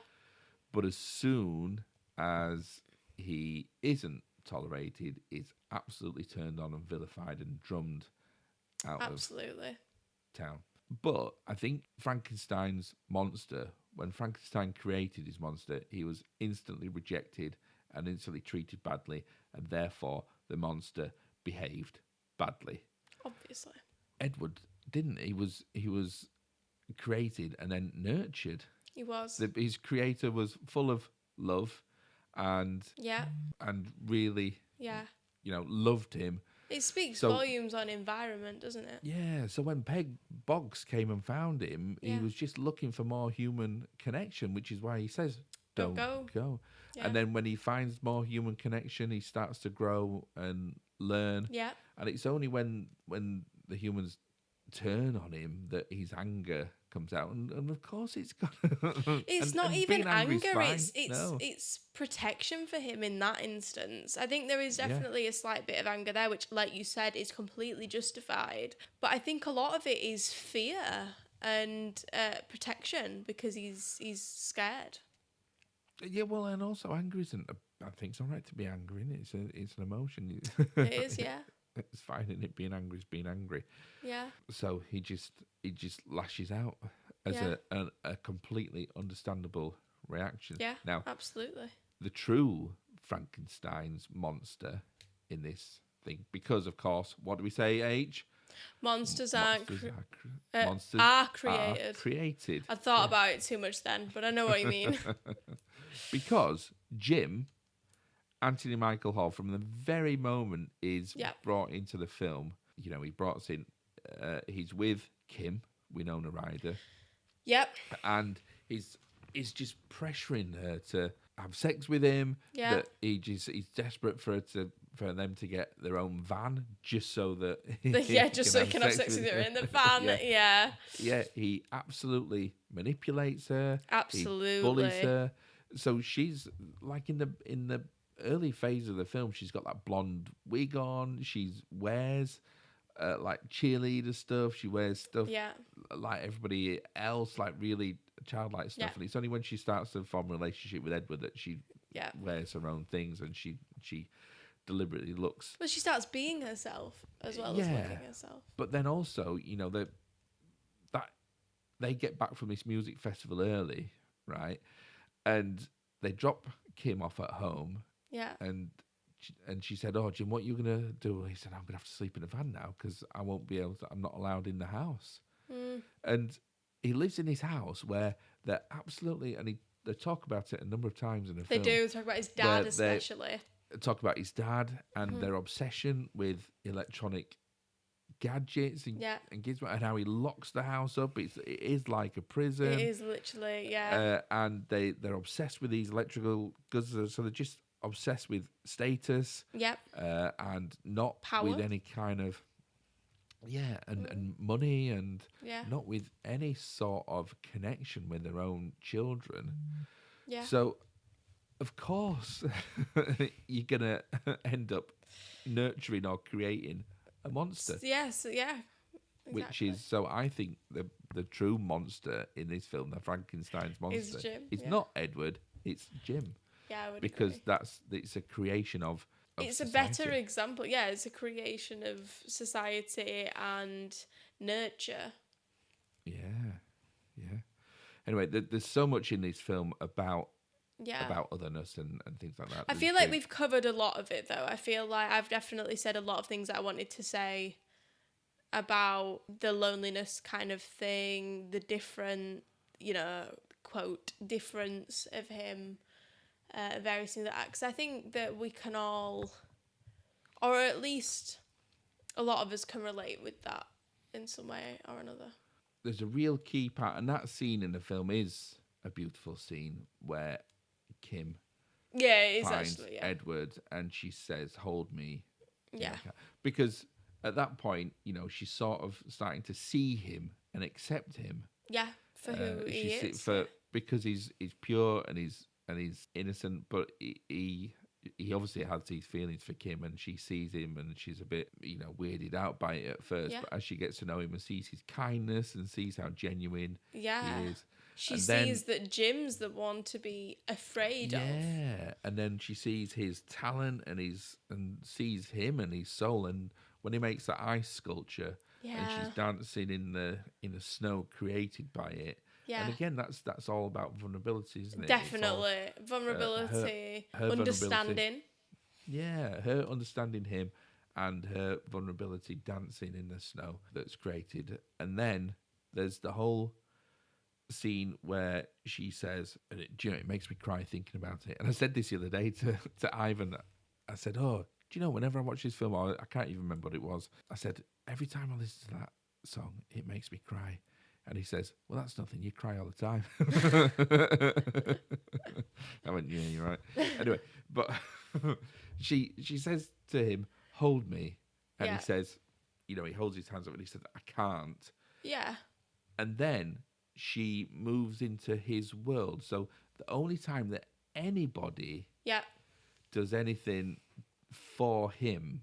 But as soon as he isn't tolerated, is absolutely turned on and vilified and drummed out of town. But I think Frankenstein's monster, when Frankenstein created his monster, he was instantly rejected and instantly treated badly, and therefore the monster behaved badly. Obviously. Edward didn't. He was created and then nurtured. He was. His creator was full of love and really loved him. It speaks volumes on environment, doesn't it? Yeah, so when Peg Boggs came and found him, he was just looking for more human connection, which is why he says, don't go. Yeah. And then when he finds more human connection, he starts to grow and learn. Yeah. And it's only when the humans turn on him that his anger comes out, and of course it's got. It's not even anger; it's protection for him in that instance. I think there is definitely a slight bit of anger there, which, like you said, is completely justified. But I think a lot of it is fear and protection because he's scared. Yeah, well, and also anger isn't. I think it's all right to be angry, isn't it? It's an emotion. It is, yeah. It's fine, isn't it? Being angry is being angry. Yeah. So he just lashes out as a completely understandable reaction. Yeah. Now, absolutely. The true Frankenstein's monster in this thing, because of course, what do we say? H. Monsters are created. Created. I thought about it too much then, but I know what you mean. Because Jim, Anthony Michael Hall, from the very moment is brought into the film, he brought us in, he's with Kim, Winona Ryder. Yep. And he's just pressuring her to have sex with him. Yeah. That he's desperate for them to get their own van, just so that just so he can have sex with her in the van. Yeah, he absolutely manipulates her. Absolutely. He bullies her. So she's like in the early phase of the film, she's got that blonde wig on. She wears like cheerleader stuff. She wears stuff like everybody else, like really childlike stuff. And it's only when she starts to form a relationship with Edward that she wears her own things, and she deliberately looks. Well, she starts being herself as well as looking herself. But then also, that they get back from this music festival early, right? And they drop Kim off at home. Yeah. And she said, "Oh, Jim, what are you going to do?" He said, "I'm going to have to sleep in a van now because I won't be able to, I'm not allowed in the house." And he lives in his house where they're absolutely, and they talk about it a number of times in the film. They do talk about his dad especially. Talk about his dad and their obsession with electronic gadgets and gizmos, and how he locks the house up. It is like a prison. It is literally, and they're obsessed with these electrical goods, so they're just obsessed with status. Yep. And not power. With any kind of and money, and not with any sort of connection with their own children. Yeah. So, of course, you're gonna end up nurturing or creating a monster. Yes, yeah. Which Exactly. is, so I think the true monster in this film, the Frankenstein's monster, Jim, is yeah. not Edward, it's Jim. Yeah, I would Because agree. it's a creation of It's society. a better example. Yeah, it's a creation of society and nurture. Yeah, yeah. Anyway, there's so much in this film about otherness and things like that. I feel like we've covered a lot of it, though. I feel like I've definitely said a lot of things that I wanted to say about the loneliness kind of thing, the different, quote, difference of him, various things like that. Because I think that we can all, or at least a lot of us can relate with that in some way or another. There's a real key part, and that scene in the film is a beautiful scene where Kim finds actually, Edward and she says, "Hold me." Yeah. Because at that point, she's sort of starting to see him and accept him. Yeah, for who he is. Because he's pure and he's innocent, but he obviously has these feelings for Kim, and she sees him and she's a bit weirded out by it at first. Yeah. But as she gets to know him and sees his kindness and sees how genuine he is, she sees that Jim's the one to be afraid of. Yeah, and then she sees his talent and sees him and his soul. And when he makes that ice sculpture, and she's dancing in the snow created by it. Yeah. And again, that's all about vulnerability, isn't it? Definitely. Vulnerability, her understanding. Yeah, her understanding him and her vulnerability dancing in the snow that's created. And then there's the whole scene where she says, and it makes me cry thinking about it. And I said this the other day to Ivan. I said, "Oh, do you know, whenever I watch this film, I can't even remember what it was. I said, every time I listen to that song, it makes me cry." And he says, "Well, that's nothing. You cry all the time." I went, "Yeah, you're right." Anyway, but she says to him, "Hold me," and he says, he holds his hands up and he says, "I can't." Yeah. And then she moves into his world. So the only time that anybody does anything for him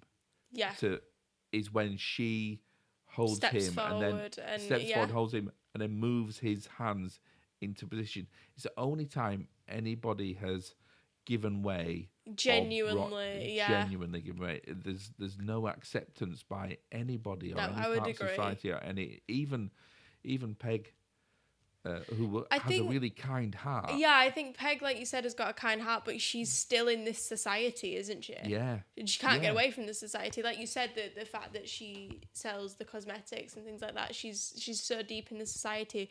is when she holds steps him forward and steps forward, holds him, and then moves his hands into position. It's the only time anybody has given way. Genuinely given way. There's no acceptance by anybody or any I would part of agree. society or any even Peg, who has a really kind heart. Yeah, I think Peg, like you said, has got a kind heart, but she's still in this society, isn't she? Yeah. She can't get away from the society. Like you said, the fact that she sells the cosmetics and things like that, she's so deep in the society,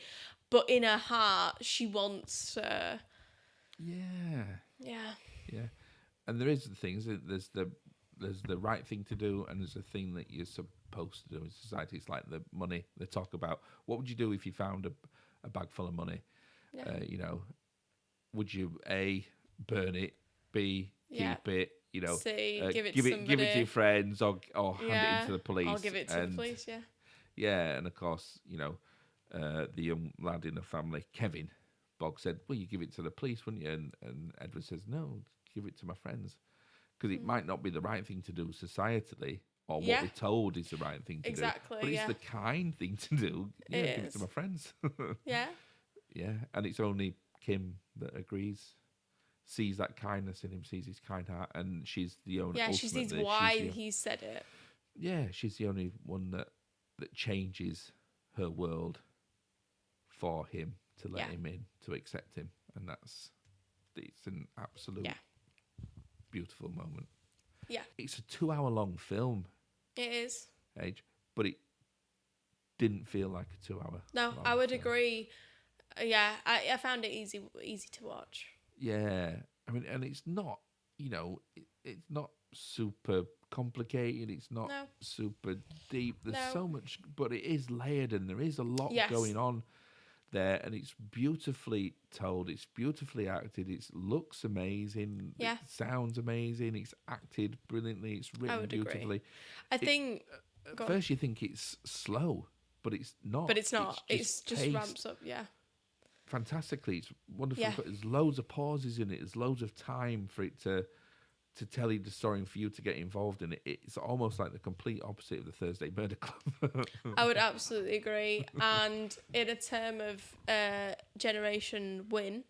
but in her heart, she wants... Yeah. Yeah. And there is the things, there's the right thing to do, and there's a thing that you're supposed to do in society. It's like the money. They talk about, what would you do if you found a bag full of money? Yeah. Would you A, burn it, B, keep it, C, give it to your friends, or hand it into the police, or give it to the police. Yeah, and of course, the young lad in the family, Kevin Bog, said, "Well, you give it to the police, wouldn't you?" And Edward says, "No, give it to my friends, because it might not be the right thing to do societally, or what we're told is the right thing to do. But it's the kind thing to do. Yeah, give it to my friends." Yeah. Yeah, and it's only Kim that agrees, sees that kindness in him, sees his kind heart, and she's the only. Yeah, she sees why he said it. Yeah, she's the only one that changes her world for him, to let him in, to accept him, and it's an absolute beautiful moment. Yeah, it's a 2-hour-long film. It is. But it didn't feel like a 2-hour. No, I would agree. Yeah, I found it easy to watch. Yeah, I mean, and it's not, it's not super complicated. It's not super deep. There's so much, but it is layered, and there is a lot going on there, and it's beautifully told. It's beautifully acted. It looks amazing. Yeah. It sounds amazing. It's acted brilliantly. It's written beautifully. Agree. I think at first you think it's slow, but it's not. But it's not. It's just ramps up. Yeah. Fantastically, it's wonderful. But there's loads of pauses in it. There's loads of time for it to to tell you the story and for you to get involved in it. It's almost like the complete opposite of the Thursday Murder Club. I would absolutely agree. And in a term of generation win,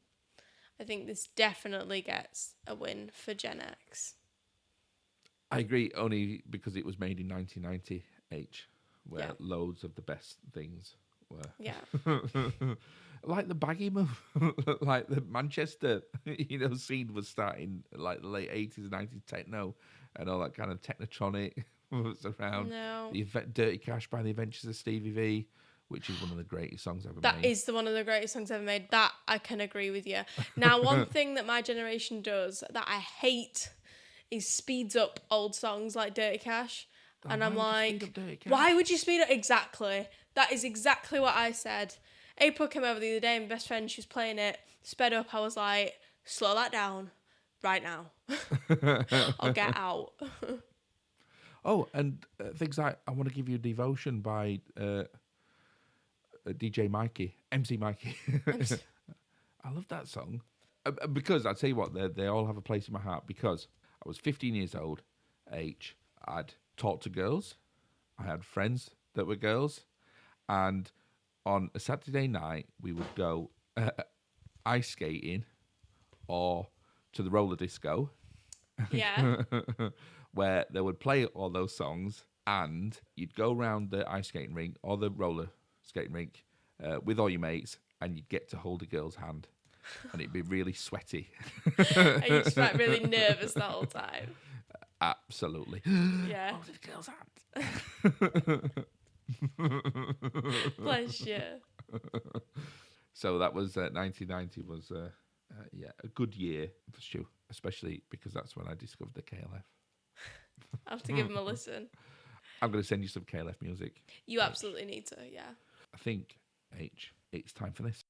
I think this definitely gets a win for Gen X. I agree, only because it was made in 1990, where loads of the best things were. Yeah. Like the baggy move, like the Manchester, scene was starting like the late 80s and 90s techno and all that kind of technotronic was around. No. The Dirty Cash by the Adventures of Stevie V, which is one of the greatest songs ever made. That is one of the greatest songs ever made. That I can agree with you. Now, one thing that my generation does that I hate is speeds up old songs like Dirty Cash. And I'm like, why would you speed up? Exactly. That is exactly what I said. April came over the other day and my best friend, she was playing it, sped up. I was like, slow that down right now. Or get out. Oh, and things like I Want to Give You Devotion by DJ Mikey, MC Mikey. I love that song. Because I'll tell you what, they all have a place in my heart because I was 15 years old, I'd talked to girls, I had friends that were girls, and on a Saturday night, we would go ice skating or to the roller disco. Yeah. Where they would play all those songs and you'd go around the ice skating rink or the roller skating rink with all your mates and you'd get to hold a girl's hand and it'd be really sweaty. And you just felt really nervous the whole time. Absolutely. Yeah. Hold the girl's hand. Bless you. So that was 1990 was a good year for Stu, especially because that's when I discovered the KLF. I have to give him a listen. I'm going to send you some KLF music. You absolutely need to, yeah. I think, it's time for this.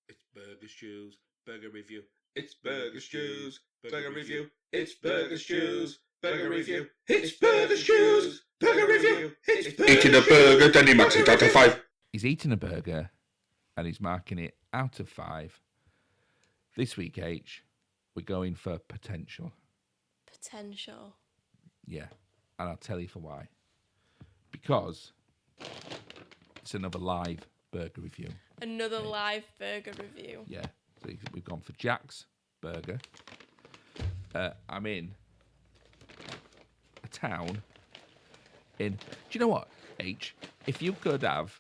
It's Burger Stew's Burger Review. It's Burger Stew's Burger Review. It's Burger Stew's Burger Review. It's Burger Stew's Burger Review. Eating a burger, then he marks it out of 5. He's eating a burger and he's marking it out of 5. This week, we're going for potential. Potential. Yeah, and I'll tell you for why. Because it's another live burger review. Another live burger review. Yeah, so we've gone for Jack's Burger. I'm in a town in... Do you know what, If you could have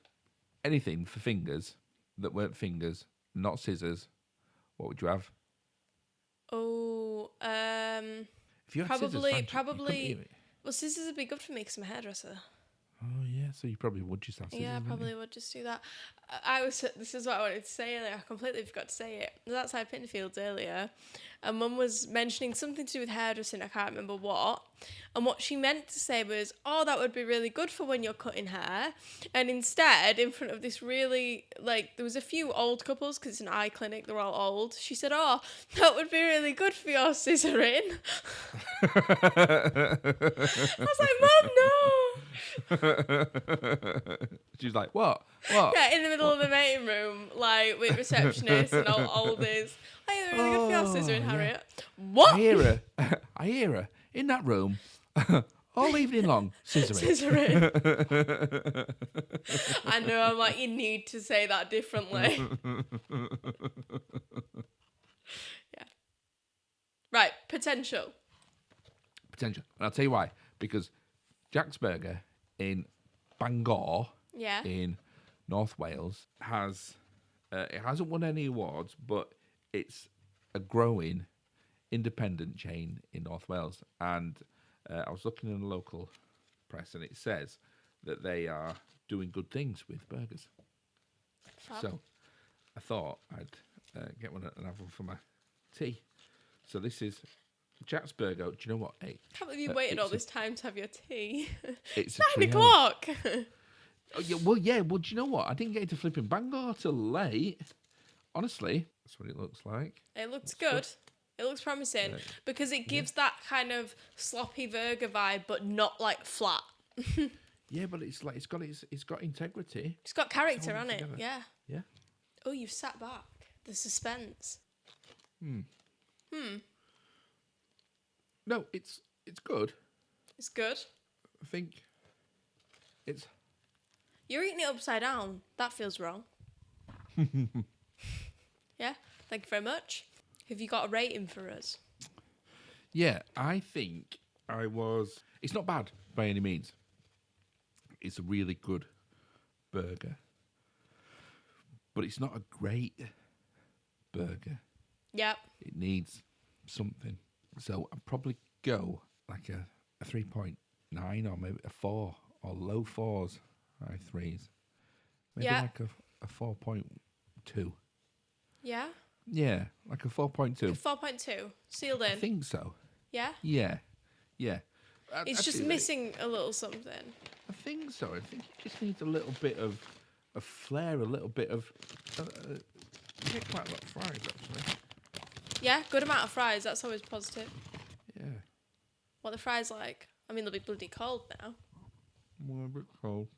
anything for fingers that weren't fingers, not scissors, what would you have? Oh, If you had probably. scissors, Frank, Well, scissors would be good for me because I'm a hairdresser. Oh yeah, so you probably would just have scissors. Yeah, I probably would just do that. This is what I wanted to say earlier. I completely forgot to say it. I was outside Pittenfields earlier, and Mum was mentioning something to do with hairdressing. I can't remember what. And what she meant to say was, "Oh, that would be really good for when you're cutting hair." And instead, in front of this really there was a few old couples because it's an eye clinic. They're all old. She said, "Oh, that would be really good for your scissoring." I was like, "Mum, no." She was like, what? Yeah, in the middle of the meeting room, with receptionists and all oldies. Hey, they're really good for your scissoring, Harriet. What? I hear her in that room all evening long, scissoring. I know, I'm like, you need to say that differently. Yeah. Right, potential. And I'll tell you why. Because Jack's Burger in Bangor, in North Wales, it hasn't won any awards, but it's a growing independent chain in North Wales. And I was looking in the local press, and it says that they are doing good things with burgers. Fab. So I thought I'd get one and have one for my tea. So this is Jack's Burger. Do you know what? Can't believe you waited all this time to have your tea. It's 9 o'clock. Oh, yeah. Well, do you know what? I didn't get into flipping Bangor till late. Honestly, that's what it looks like. It looks good. It looks promising because it gives that kind of sloppy burger vibe, but not flat. Yeah, but it's got integrity. It's got character on it. Yeah. Yeah. Oh, you've sat back. The suspense. No, it's good. It's good. I think it's... You're eating it upside down. That feels wrong. Yeah, thank you very much. Have you got a rating for us? Yeah, I think I was... It's not bad by any means. It's a really good burger. But it's not a great burger. Yep. It needs something. So I'd probably go like a 3.9 or maybe a 4 or low 4s, high 3s. Maybe like a 4.2. Yeah? Yeah, like a 4.2. 4.2. Sealed in. I think so. Yeah? Yeah. It's just missing a little something. I think so. I think it just needs a little bit of flair, a little bit of... you get quite a lot of fries, actually. Yeah, good amount of fries. That's always positive. Yeah. What the fries like? I mean, they'll be bloody cold now. Well, a bit cold.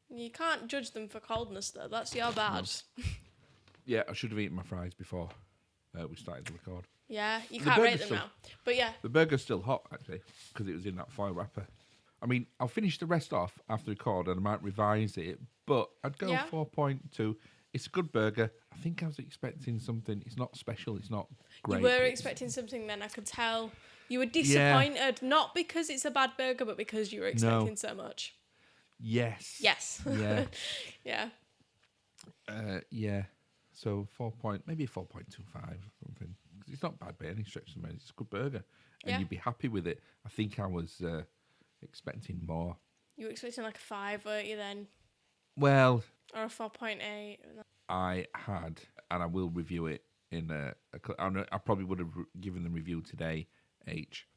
You can't judge them for coldness, though. That's your bad. No. Yeah, I should have eaten my fries before we started to record. Yeah, you can't rate them now. But yeah. The burger's still hot, actually, because it was in that foil wrapper. I mean, I'll finish the rest off after the record and I might revise it, but I'd go 4.2. It's a good burger. I think I was expecting something. It's not special. It's not great. You were expecting something then, I could tell. You were disappointed, not because it's a bad burger, but because you were expecting so much. Yes. Yes. Yeah. Yeah. Yeah. So maybe 4.25 or something. It's not bad by any stretch of the imagination. It's a good burger. And you'd be happy with it. I think I was expecting more. You were expecting like a 5, weren't you then? Well... Or a 4.8. I had, and I will review it in I probably would have given the review today, H,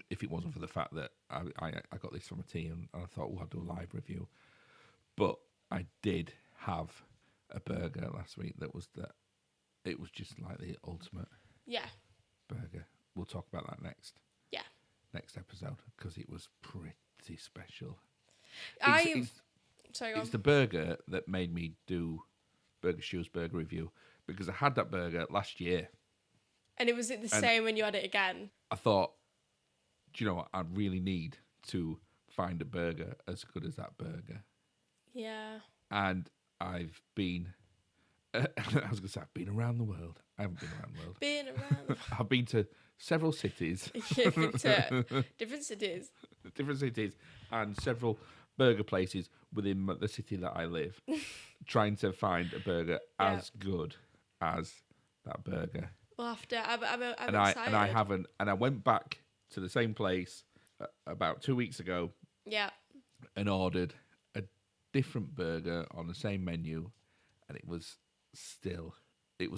if it wasn't for the fact that I got this from a tea and I thought, I'll do a live review. But I did have a burger last week it was just like the ultimate burger. We'll talk about that next episode because it was pretty special. It's the burger that made me do Burger Stew's burger review because I had that burger last year. And was it the same when you had it again? I thought, do you know what? I really need to find a burger as good as that burger. Yeah. And I've been... I was going to say, I've been around the world. I haven't been around the world. Been around. I've been to several cities. Different cities. Different cities and several burger places within the city that I live, trying to find a burger as good as that burger. Well, after I'm excited. I haven't. And I went back to the same place about 2 weeks ago. Yeah. And ordered a different burger on the same menu, and it was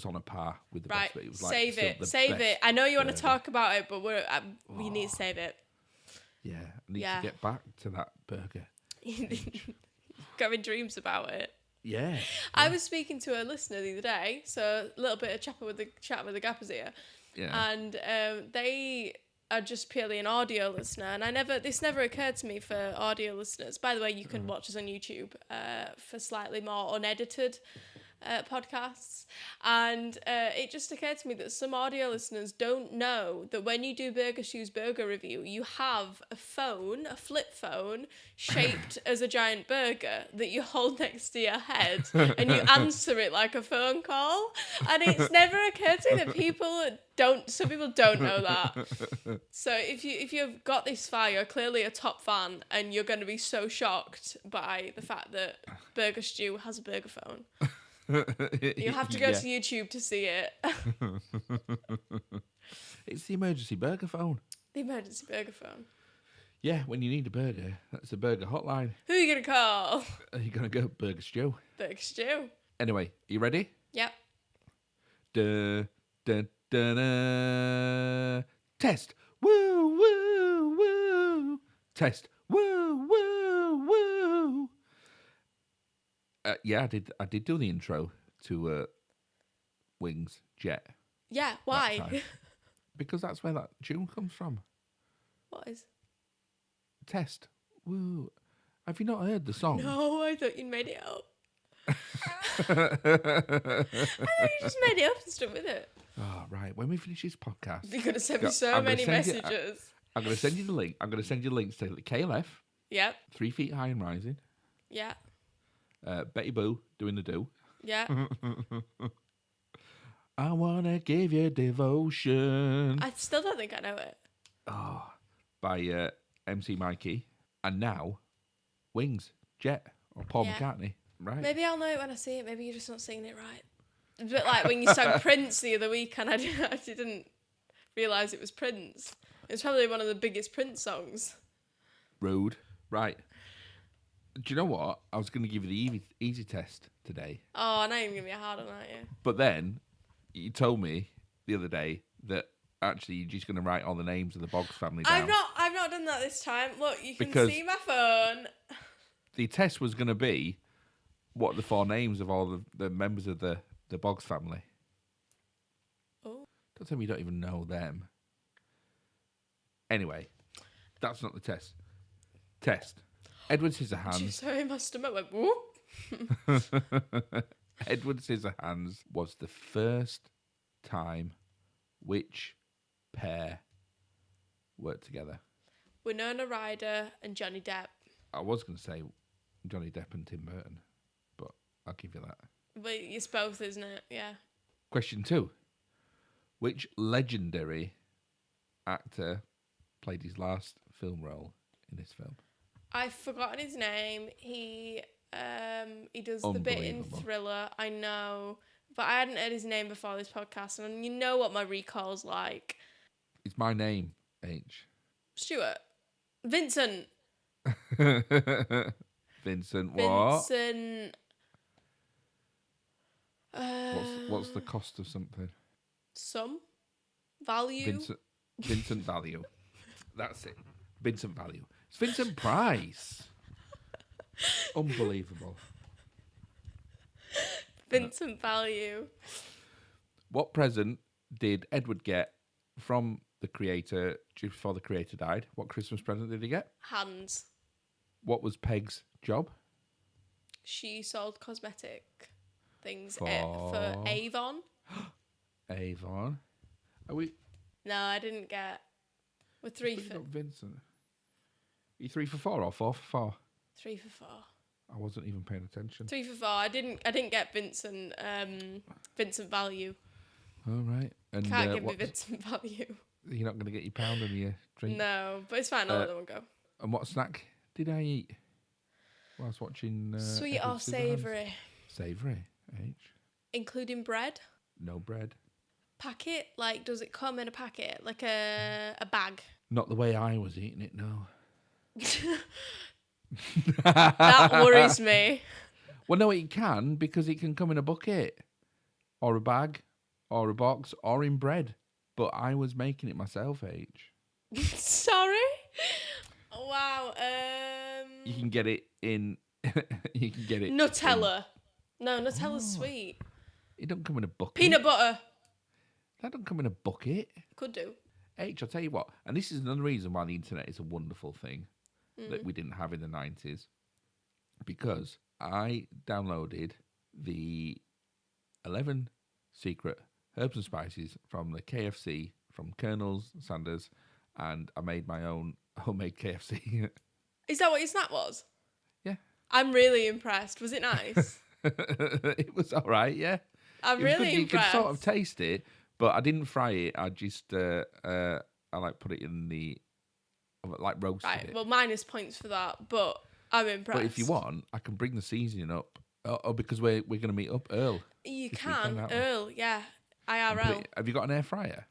on a par with the best. But it was like save it. I know you want to talk about it, but we need to save it. Yeah, I need to get back to that burger. Going dreams about it. Yeah. I was speaking to a listener the other day, so a little bit of chat with the gappers here. Yeah. And they are just purely an audio listener, and this never occurred to me for audio listeners. By the way, you can watch us on YouTube for slightly more unedited podcasts, and it just occurred to me that some audio listeners don't know that when you do Burger Stew's burger review, you have a flip phone shaped as a giant burger that you hold next to your head and you answer it like a phone call, and it's never occurred to me that some people don't know that. So if you've got this far, you're clearly a top fan, and you're going to be so shocked by the fact that Burger Stew has a burger phone. You have to go to YouTube to see it. It's the emergency burger phone. The emergency burger phone. Yeah, when you need a burger, that's the burger hotline. Who are you going to call? You're going to go Burger Stew. Burger Stew. Anyway, are you ready? Yep. Duh, duh, duh, duh. Test. Woo, woo, woo. Test. Woo, woo, woo. Yeah, I did do the intro to Wings Jet. Yeah, why? Because that's where that tune comes from. What is? Test. Woo. Have you not heard the song? No, I thought you'd made it up. I thought you just made it up and stuck with it. Oh, right. When we finish this podcast, You're going to send me I'm gonna many send you- messages. I'm going to send you the link. I'm going to send you links to the KLF, Yep. 3 Feet High and Rising, Yeah. Betty Boo doing the do. Yeah. I want to give you devotion. I still don't think I know it. Oh, by MC Mikey. And now, Wings, Jet, or Paul Yeah. McCartney. Right. Maybe I'll know it when I see it. Maybe you're just not singing it right. It's a bit like when you sang Prince the other week and I didn't realise it was Prince. It's probably one of the biggest Prince songs. Rude. Right. Do you know what? I was going to give you the easy test today. Oh, now you're going to be a hard one, aren't you? But then, you told me the other day that actually you're just going to write all the names of the Boggs family down. I've not done that this time. Look, you can Because see my phone. the test was going to be, what are the 4 names of all the members of the Boggs family? Oh. Don't tell me you don't even know them. Anyway, that's not the test. Test. Edward Scissorhands. Sorry, my stomach went whoop. Edward Scissorhands was the first time which pair worked together. Winona Ryder and Johnny Depp. I was going to say Johnny Depp and Tim Burton, but I'll give you that. But it's both, isn't it? Yeah. Question 2. Which legendary actor played his last film role in this film? I've forgotten his name. He does the bit in Unbelievable. Thriller. I know, but I hadn't heard his name before this podcast, and you know what my recall's like. It's my name, H. Stuart, Vincent, Vincent, what? Vincent. What's the cost of something? Some value. Vincent Value. That's it. Vincent Value. It's Vincent Price. Unbelievable. Vincent Value. What present did Edward get from the creator just before the creator died? What Christmas present did he get? Hands. What was Peg's job? She sold cosmetic things For for Avon. Avon. Are we? No, I didn't get. We're three But you for got Vincent. Are you 3 for 4 or 4 for 4? 3 for 4. I wasn't even paying attention. 3 for 4. I didn't get Vincent. Vincent Value. All right. And Can't give me Vincent Value. you're not going to get your pound and your drink. No, but it's fine. I'll let that one go. And what snack did I eat whilst watching? Sweet Edward or Scissorhands? savoury, Savoury. H. including bread. No bread. Packet, like, does it come in a packet, like a bag? Not the way I was eating it. No. That worries me. Well, no, it can because it can come in a bucket, or a bag, or a box, or in bread. But I was making it myself. H. Sorry. Wow. You can get it in. You can get it. Nutella. No, Nutella's sweet. It don't come in a bucket. Peanut butter. That don't come in a bucket. Could do. H, I'll tell you what, and this is another reason why the internet is a wonderful thing that we didn't have in the 90s, because I downloaded the 11 secret herbs and spices from the KFC, from Colonel Sanders, and I made my own homemade KFC. Is that what your snack was? Yeah. I'm really impressed. Was it nice? It was all right, yeah. I'm It was really good. You could impressed. sort of taste it, but I didn't fry it. I just, I like put it in the, like roasted Right, it. well, minus points for that, but I'm impressed. But if you want, I can bring the seasoning up. Oh, because we're going to meet up Earl. You this can, weekend, aren't we? Earl, yeah. and put IRL. it- have you got an air fryer?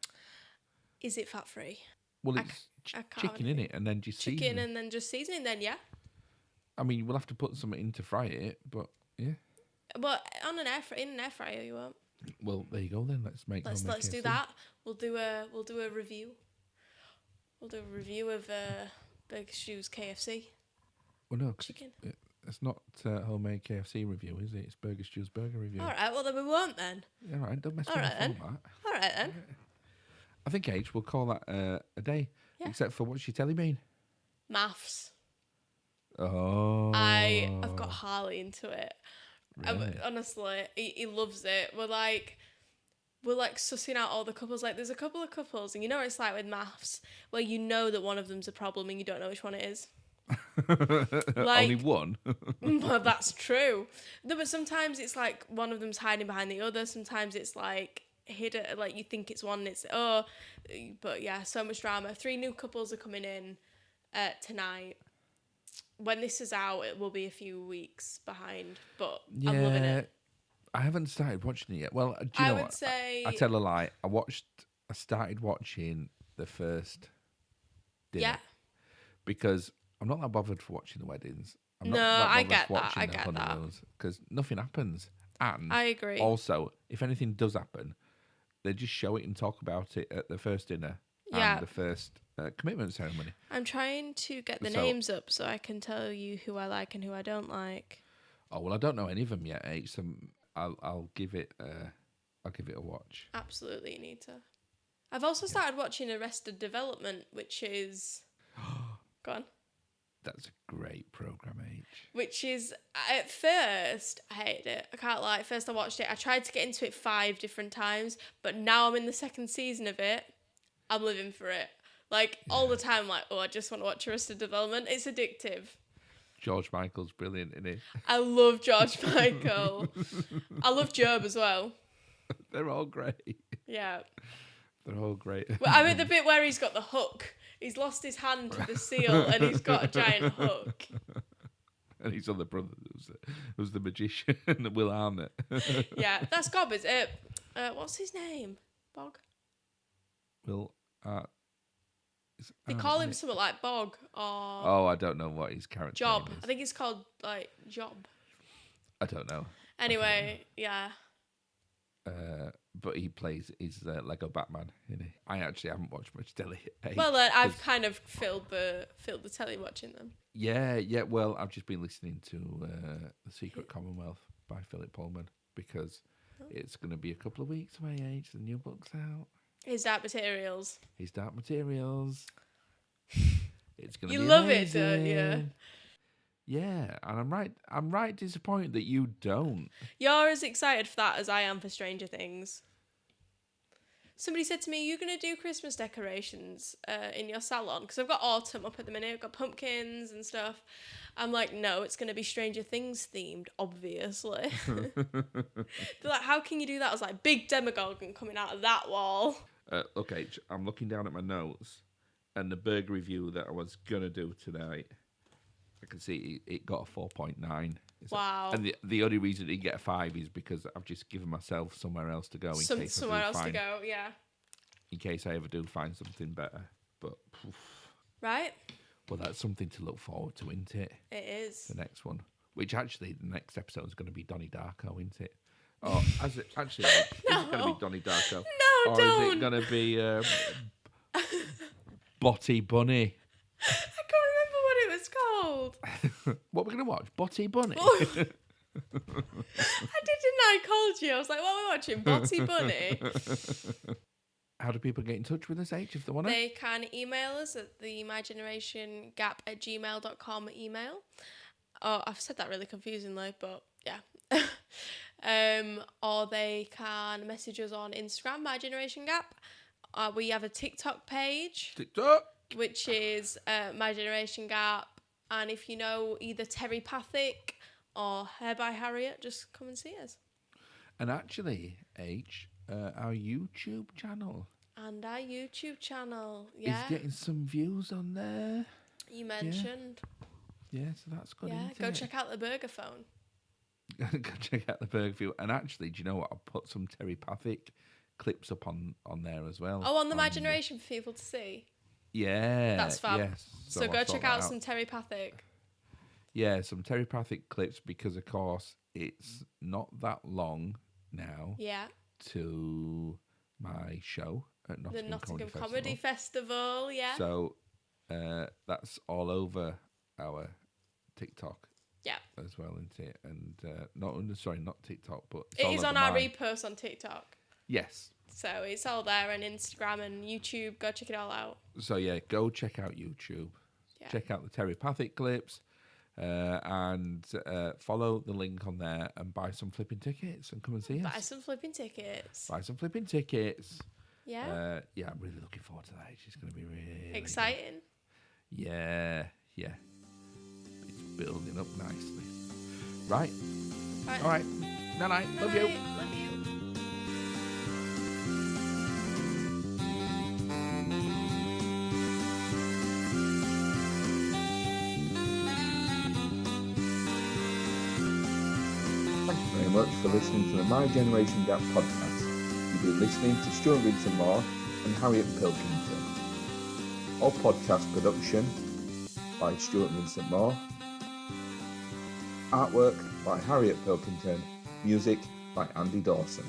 Is it fat free? Well, I it's I can't chicken in it, and then just Chicken seasoning. and then just seasoning, then yeah. I mean, we'll have to put something in to fry it, but yeah. But on an in an air fryer, you won't. Well, there you go then. Let's Let's do KFC. that. We'll do a review. We'll do a review of Burger Stew's KFC Well, no, 'cause chicken. it's not homemade KFC review, is it? It's Burger Stew's burger review. All right, well then we won't then. All right, don't mess All with right my then. format. All right then. I think H, we'll call that a day. Yeah. Except for what's your telly mean? Maths. Oh. I've got Harley into it. Really? Honestly, he loves it. We're like, we're like sussing out all the couples. Like there's a couple of couples, and you know what it's like with maths, where you know that one of them's a problem and you don't know which one it is. Only one. Well, that's true. No, but sometimes it's like one of them's hiding behind the other. Sometimes it's like hidden, like you think it's one, and it's but yeah, so much drama. 3 new couples are coming in tonight. When this is out, it will be a few weeks behind, but I'm loving it. I haven't started watching it yet. Well, do you know would what? say I tell a lie. I started watching the first dinner because I'm not that bothered for watching the weddings. I'm not that I bothered get for that. watching I the get that. honeymoons because nothing happens. And I agree. Also, if anything does happen, they just show it and talk about it at the first dinner and the first commitment ceremony. I'm trying to get the names up so I can tell you who I like and who I don't like. Oh well, I don't know any of them yet. So I'll give it a watch. Absolutely, you need to. I've also started watching Arrested Development, which is go on. That's a great program, H. Which is, at first, I hated it. I can't lie. At first I watched it. I tried to get into it 5 different times, but now I'm in the 2nd season of it. I'm living for it. Like, all the time, like, I just want to watch Arrested Development. It's addictive. George Michael's brilliant, isn't he? I love George Michael. I love Job as well. They're all great. Yeah. They're all great. Well, I'm at the bit where he's got the hook. He's lost his hand to the seal and he's got a giant hook. And he's on the brother who's the magician, Will Arnett. Yeah, that's Gob, is it? What's his name? Bog? Will They call him something like Bog or... Oh, I don't know what his character Job. name is. I think it's called, like, Job. I don't know. Anyway, yeah. But he plays his Lego Batman, isn't he? I actually haven't watched much telly. Well, I've kind of filled the telly watching them. Yeah. Well, I've just been listening to The Secret Commonwealth by Philip Pullman because it's going to be a couple of weeks away. The new book's out. His Dark Materials. It's going to You be love amazing. it, don't you? Yeah, and I'm right disappointed that you don't. You're as excited for that as I am for Stranger Things. Somebody said to me, "You're going to do Christmas decorations in your salon?" Because I've got autumn up at the minute. I've got pumpkins and stuff. I'm like, no, it's going to be Stranger Things themed, obviously. They're like, how can you do that? I was like, big Demogorgon coming out of that wall. Okay, I'm looking down at my notes, and the burger review that I was going to do tonight, I can see it got a 4.9. Wow. And the only reason it didn't get a 5 is because I've just given myself somewhere else to go Somewhere else to go, yeah. In case I ever do find something better. But right? Well, that's something to look forward to, isn't it? It is. The next one. Which actually, the next episode is going to be Donnie Darko, isn't it? Oh, is it going to be Donnie Darko? No, or don't. Is it going to be Botty Bunny? I can't remember what it was called. What we're going to watch? Botty Bunny? Oh. I didn't know I called you. I was like, what are we watching? Botty Bunny? How do people get in touch with us, H, if they want to? They can email us at the mygenerationgap@gmail.com email. Oh, I've said that really confusingly, but yeah. Or they can message us on Instagram, My Generation Gap. We have a TikTok page. TikTok! Which is My Generation Gap. And if you know either Terrypathic or Hair by Harriet, just come and see us. And actually, H, our YouTube channel. And our YouTube channel, yeah. Is getting some views on there. You mentioned. Yeah, so that's good, Yeah, isn't go it? check out the Burger Phone. Go check out the Burger View. And actually, do you know what? I'll put some Terrypathic clips up on there as well. Oh, on the My Generation for people to see? Yeah. That's fab. Yes. So go check out some Terrypathic. Yeah, some Terrypathic clips because, of course, it's not that long now to my show at Nottingham, the Nottingham Comedy Festival, yeah. So that's all over our TikTok. Yeah. As well, isn't it? And not TikTok, but it is on our repost on TikTok. Yes. So it's all there on Instagram and YouTube. Go check it all out. So yeah, go check out YouTube. Yeah. Check out the Terrypathic clips. and follow the link on there and buy some flipping tickets and come and see us. Buy some flipping tickets. Buy some flipping tickets. Yeah. Yeah, I'm really looking forward to that. She's going to be really exciting. Good. Yeah. It's building up nicely. Right. All right. Night. Love you. Love you. Thank you very much for listening to the My Generation Gap podcast. You've been listening to Stuart Vincent Moore and Harriet Pilkington. All podcast production by Stuart Vincent Moore. Artwork by Harriet Pilkington. Music by Andy Dawson.